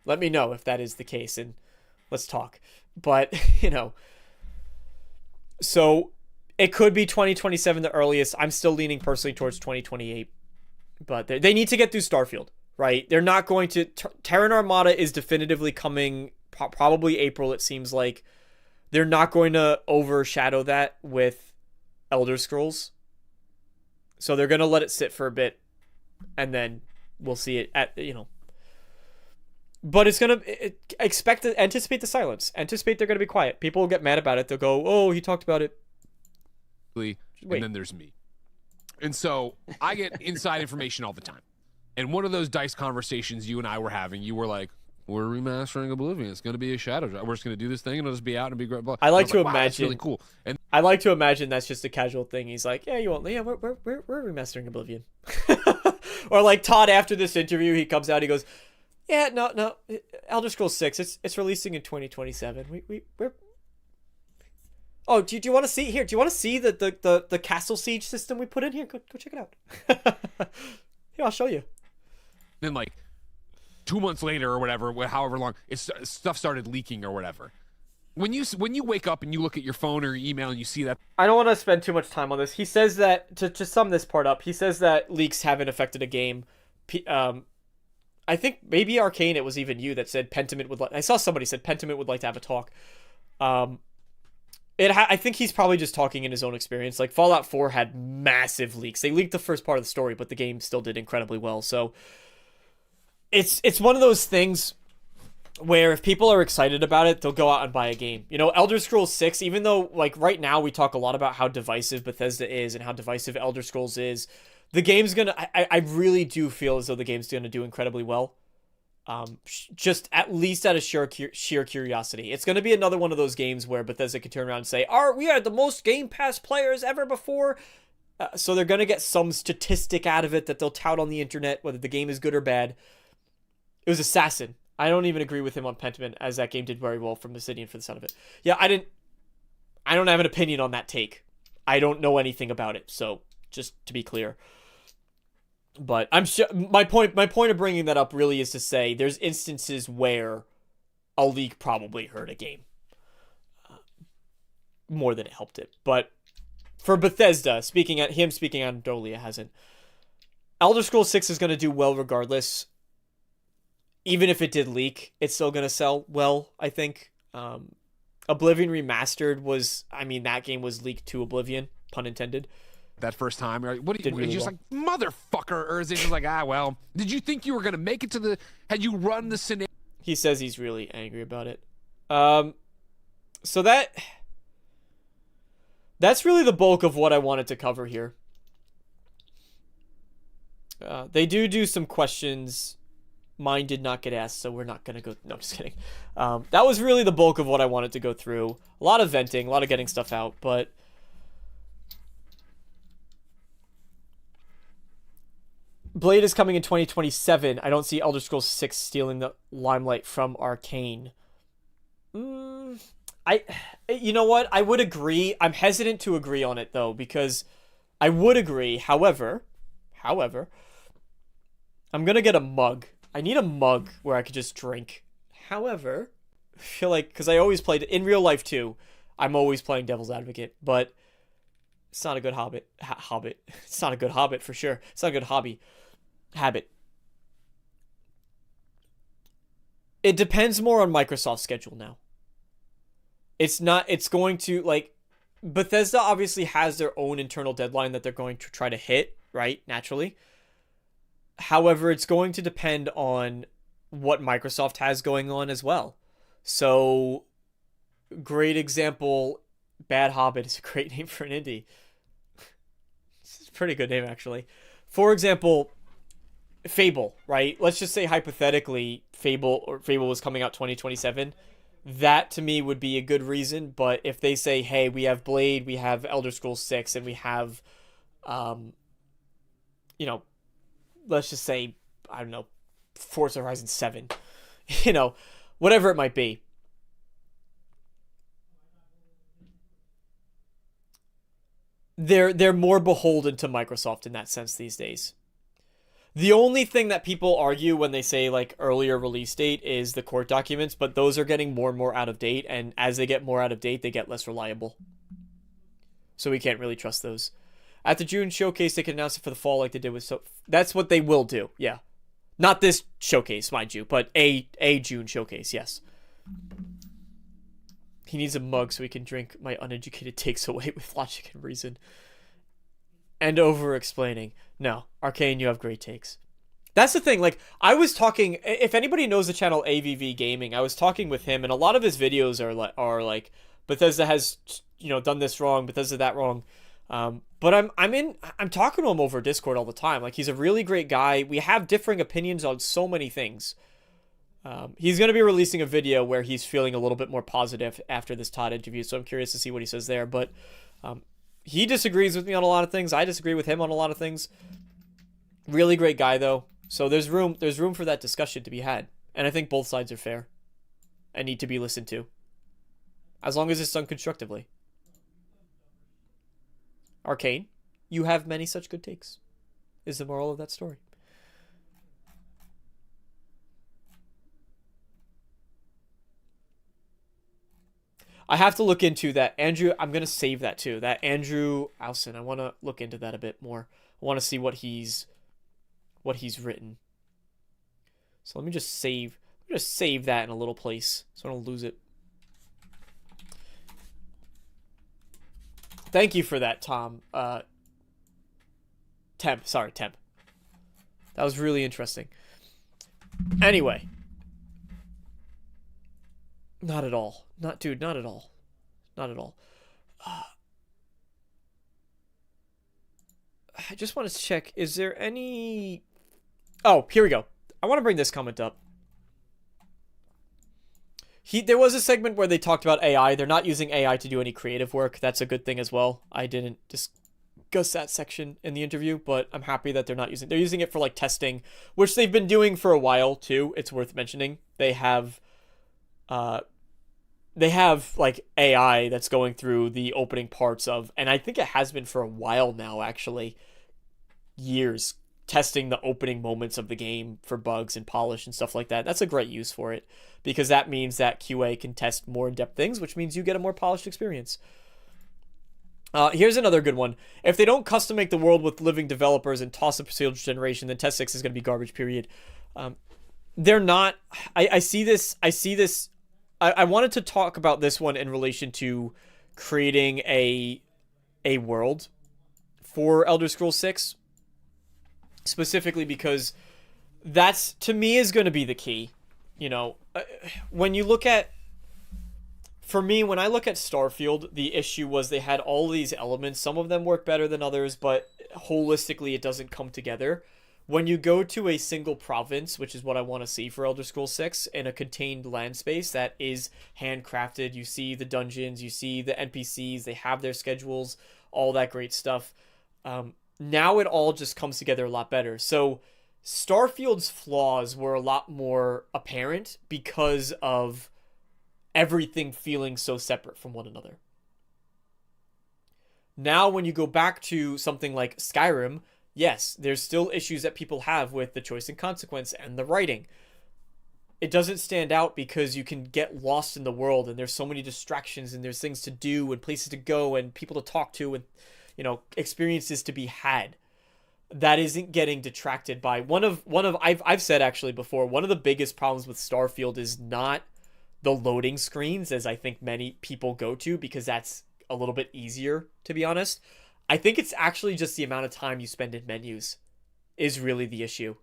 let me know if that is the case and let's talk. But, you know, so it could be 2027 the earliest. I'm still leaning personally towards 2028, but they need to get through Starfield, right? They're not going to... Terran Armada is definitively coming probably April, it seems like. They're not going to overshadow that with Elder Scrolls. So they're going to let it sit for a bit and then we'll see it at, you know. But it's going to anticipate the silence. Anticipate they're going to be quiet. People will get mad about it. They'll go, oh, he talked about it. And then there's me. And so I get inside information all the time. And one of those DICE conversations you and I were having, you were like, we're remastering Oblivion. It's going to be a shadow drop. We're just going to do this thing and it'll just be out and be great. I like to imagine. Wow, that's really cool. And I like to imagine that's just a casual thing. He's like, yeah, you won't. Yeah, we're remastering Oblivion. Or like Todd after this interview, he comes out, he goes, yeah, no, Elder Scrolls 6, it's releasing in 2027. We're Oh, do you want to see here? Do you want to see the castle siege system we put in here? Go check it out. Here, I'll show you. Then like 2 months later or whatever, however long, stuff started leaking or whatever. when you wake up and you look at your phone or your email and you see that, I don't want to spend too much time on this. He says that, to sum this part up, he says that leaks haven't affected a game. I think maybe Arcane, it was even you that said Pentiment would like... I saw somebody said Pentiment would like to have a talk. I think he's probably just talking in his own experience. Like, Fallout 4 had massive leaks. They leaked the first part of the story, but the game still did incredibly well. So, it's one of those things where if people are excited about it, they'll go out and buy a game. You know, Elder Scrolls 6, even though, like, right now we talk a lot about how divisive Bethesda is and how divisive Elder Scrolls is, the game's gonna... I really do feel as though the game's gonna do incredibly well. Just at least out of sheer curiosity. It's gonna be another one of those games where Bethesda can turn around and say, we had the most Game Pass players ever before. So they're gonna get some statistic out of it that they'll tout on the internet, whether the game is good or bad. It was Assassin. I don't even agree with him on Pentiment, as that game did very well from Obsidian for the sound of it. Yeah, I don't have an opinion on that take. I don't know anything about it, so just to be clear. But I'm sure my point of bringing that up really is to say there's instances where a leak probably hurt a game more than it helped it. But for Bethesda, speaking anecdotally, it hasn't. Elder Scrolls 6 is going to do well regardless. Even if it did leak, it's still going to sell well, I think. Oblivion Remastered was, that game was leaked to Oblivion, pun intended. that first time? You're like, what? Did You're really just well. like, motherfucker. Or is it just like, well, did you think you were going to make it to the... Had you run the scenario? He says he's really angry about it. So that's really the bulk of what I wanted to cover here. They do some questions. Mine did not get asked, so we're not going to go... No, I'm just kidding. That was really the bulk of what I wanted to go through. A lot of venting, a lot of getting stuff out, but... Blade is coming in 2027. I don't see Elder Scrolls 6 stealing the limelight from Arcane. You know what? I would agree. I'm hesitant to agree on it, though, because I would agree. However, I'm going to get a mug. I need a mug where I could just drink. However, I feel like, because I always played in real life too, I'm always playing devil's advocate, but it's not a good hobbit. It's not a good hobbit for sure. It's not a good habit. It depends more on Microsoft's schedule now. It's going to, like, Bethesda obviously has their own internal deadline that they're going to try to hit, right? Naturally. However, it's going to depend on what Microsoft has going on as well. So, great example, Bad Hobbit is a great name for an indie. It's a pretty good name, actually. For example, Fable, right? Let's just say hypothetically Fable was coming out 2027. That to me would be a good reason, but if they say, hey, we have Blade, we have Elder Scrolls 6, and we have let's just say, I don't know, Forza Horizon 7, whatever it might be. They're more beholden to Microsoft in that sense these days. The only thing that people argue when they say, like, earlier release date is the court documents, but those are getting more and more out of date, and as they get more out of date, they get less reliable. So we can't really trust those. At the June showcase, they can announce it for the fall like they did with... That's what they will do, yeah. Not this showcase, mind you, but a June showcase, yes. He needs a mug so he can drink my uneducated takes away with logic and reason. And over-explaining. No, Arcane, you have great takes. That's the thing, like, I was talking... If anybody knows the channel AVV Gaming, I was talking with him, and a lot of his videos are like Bethesda has, done this wrong, Bethesda that wrong. But I'm talking to him over Discord all the time. Like, he's a really great guy. We have differing opinions on so many things. He's going to be releasing a video where he's feeling a little bit more positive after this Todd interview, so I'm curious to see what he says there. But he disagrees with me on a lot of things. I disagree with him on a lot of things. Really great guy, though. So there's room for that discussion to be had. And I think both sides are fair and need to be listened to. As long as it's done constructively. Arcane, you have many such good takes, is the moral of that story. I have to look into that. Andrew, I'm going to save that too. That Andrew Alson, I want to look into that a bit more. I want to see what he's written. So let me just save that in a little place so I don't lose it. Thank you for that, Tom. Temp. Sorry, Temp. That was really interesting. Anyway. Not at all. Not at all. Not at all. I just want to check. Is there any... Oh, here we go. I want to bring this comment up. There was a segment where they talked about AI. They're not using AI to do any creative work. That's a good thing as well. I didn't discuss that section in the interview, but I'm happy that they're using it for like testing, which they've been doing for a while too. It's worth mentioning. They have like AI that's going through the opening parts of, and I think it has been for a while now, actually, years, testing the opening moments of the game for bugs and polish and stuff like that. That's a great use for it, because that means that QA can test more in-depth things, which means you get a more polished experience. Here's another good one. If they don't custom make the world with living developers and toss a procedural generation, then Test 6 is going to be garbage, period. They're not... I see this... I wanted to talk about this one in relation to creating a world for Elder Scrolls 6. Specifically because that's, to me, is going to be the key. You know, when you look at... For me, when I look at Starfield, the issue was they had all these elements. Some of them work better than others, but holistically it doesn't come together. When you go to a single province, which is what I want to see for Elder Scrolls 6, in a contained land space that is handcrafted, you see the dungeons, you see the NPCs, they have their schedules, all that great stuff. Now it all just comes together a lot better. So Starfield's flaws were a lot more apparent because of everything feeling so separate from one another. Now when you go back to something like Skyrim, yes, there's still issues that people have with the choice and consequence and the writing. It doesn't stand out because you can get lost in the world and there's so many distractions and there's things to do and places to go and people to talk to and, you know, experiences to be had. That isn't getting detracted by I've said actually before, one of the biggest problems with Starfield is not the loading screens, as I think many people go to, because that's a little bit easier, to be honest. I think it's actually just the amount of time you spend in menus is really the issue.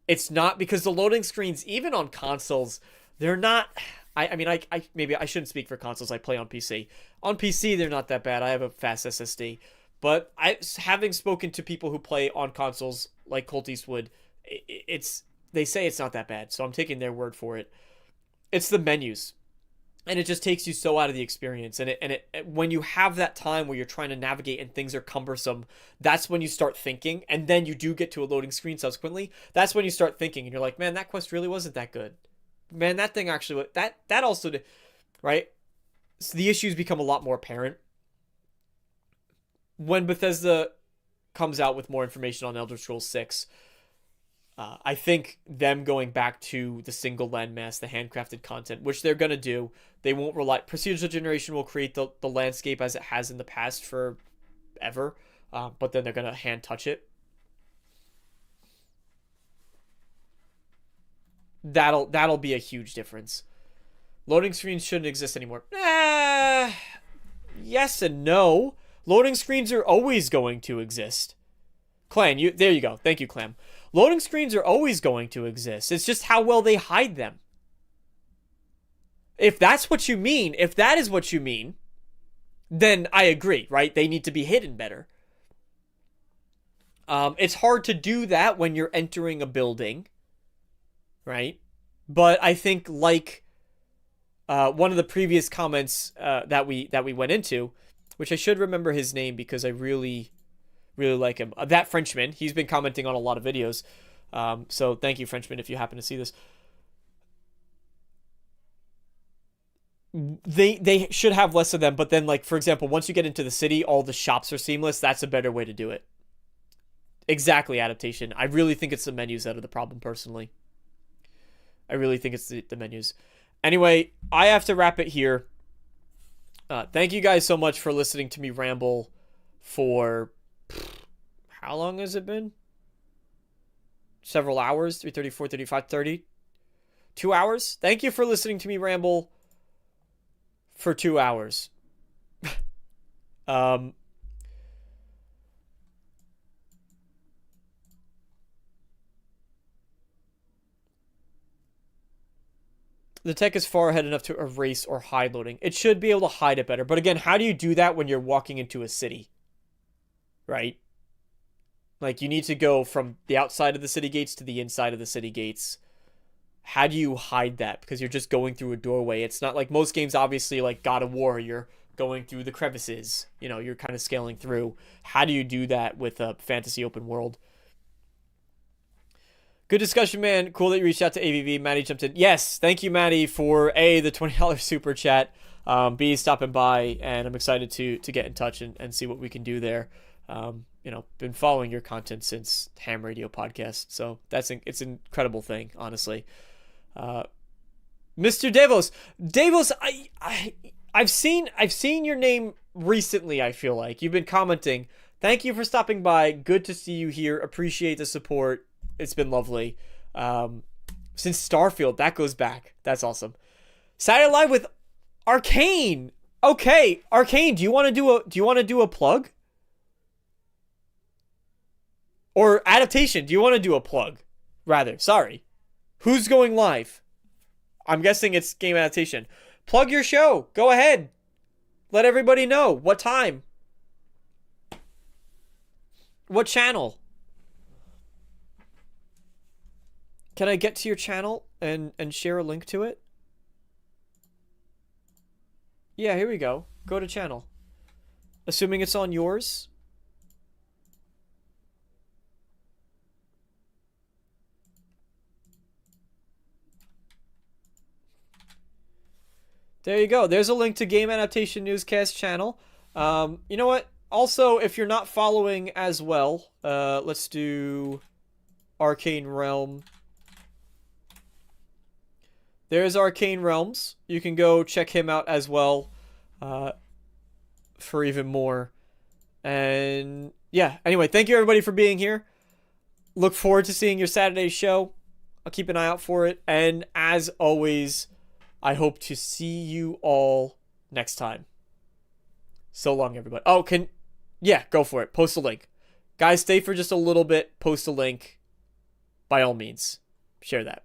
It's not, because the loading screens, even on consoles, they're not... I mean, maybe I shouldn't speak for consoles. I play on PC. On PC, they're not that bad. I have a fast SSD. But having spoken to people who play on consoles like Colt Eastwood, they say it's not that bad. So I'm taking their word for it. It's the menus. And it just takes you so out of the experience. And when you have that time where you're trying to navigate and things are cumbersome, that's when you start thinking. And then you do get to a loading screen subsequently. That's when you start thinking. And you're like, man, that quest really wasn't that good. Man, that thing actually... That also did... Right? So the issues become a lot more apparent. When Bethesda comes out with more information on Elder Scrolls 6... I think them going back to the single landmass, the handcrafted content, which they're going to do, they won't rely... Procedural generation will create the landscape as it has in the past forever, but then they're going to hand touch it. That'll be a huge difference. Loading screens shouldn't exist anymore. Yes and no. Loading screens are always going to exist. Clan, there you go. Thank you, Clam. Loading screens are always going to exist. It's just how well they hide them. If that's what you mean, if that is what you mean, then I agree, right? They need to be hidden better. It's hard to do that when you're entering a building, right? But I think, like one of the previous comments that we went into, which I should remember his name because I really like him. That Frenchman, he's been commenting on a lot of videos. So thank you, Frenchman, if you happen to see this. They should have less of them, but then, like, for example, once you get into the city, all the shops are seamless. That's a better way to do it. Exactly, adaptation. I really think it's the menus that are the problem, personally. I really think it's the menus. Anyway, I have to wrap it here. Thank you guys so much for listening to me ramble for how long has it been? Several hours, 3:30, 4:30, 5:30, 2 hours. Thank you for listening to me ramble for 2 hours. The tech is far ahead enough to erase or hide loading. It should be able to hide it better. But again, how do you do that when you're walking into a city? Right? Like, you need to go from the outside of the city gates to the inside of the city gates. How do you hide that? Because you're just going through a doorway. It's not like most games, obviously, like God of War, you're going through the crevices. You know, you're kind of scaling through. How do you do that with a fantasy open world? Good discussion, man. Cool that you reached out to AVV. Maddie jumped in. Yes, thank you, Maddie, for A, the $20 super chat, B, stopping by, and I'm excited to get in touch and see what we can do there. You know, been following your content since Ham Radio Podcast, so it's an incredible thing, honestly. Mr. Davos, I've seen your name recently. I feel like you've been commenting. Thank you for stopping by. Good to see you here. Appreciate the support. It's been lovely. Since Starfield, that goes back. That's awesome. Saturday Live with Arcane. Okay, Arcane, do you want to do a plug? Or adaptation, do you want to do a plug? Rather, sorry. Who's going live? I'm guessing it's game adaptation. Plug your show. Go ahead. Let everybody know. What time? What channel? Can I get to your channel and share a link to it? Yeah, here we go. Go to channel. Assuming it's on yours. There you go. There's a link to Game Adaptation Newscast channel. You know what? Also, if you're not following as well, let's do Arcane Realm. There's Arcane Realms. You can go check him out as well for even more. And yeah, anyway, thank you everybody for being here. Look forward to seeing your Saturday show. I'll keep an eye out for it. And as always, I hope to see you all next time. So long, everybody. Oh, yeah, go for it. Post a link. Guys, stay for just a little bit. Post a link. By all means, share that.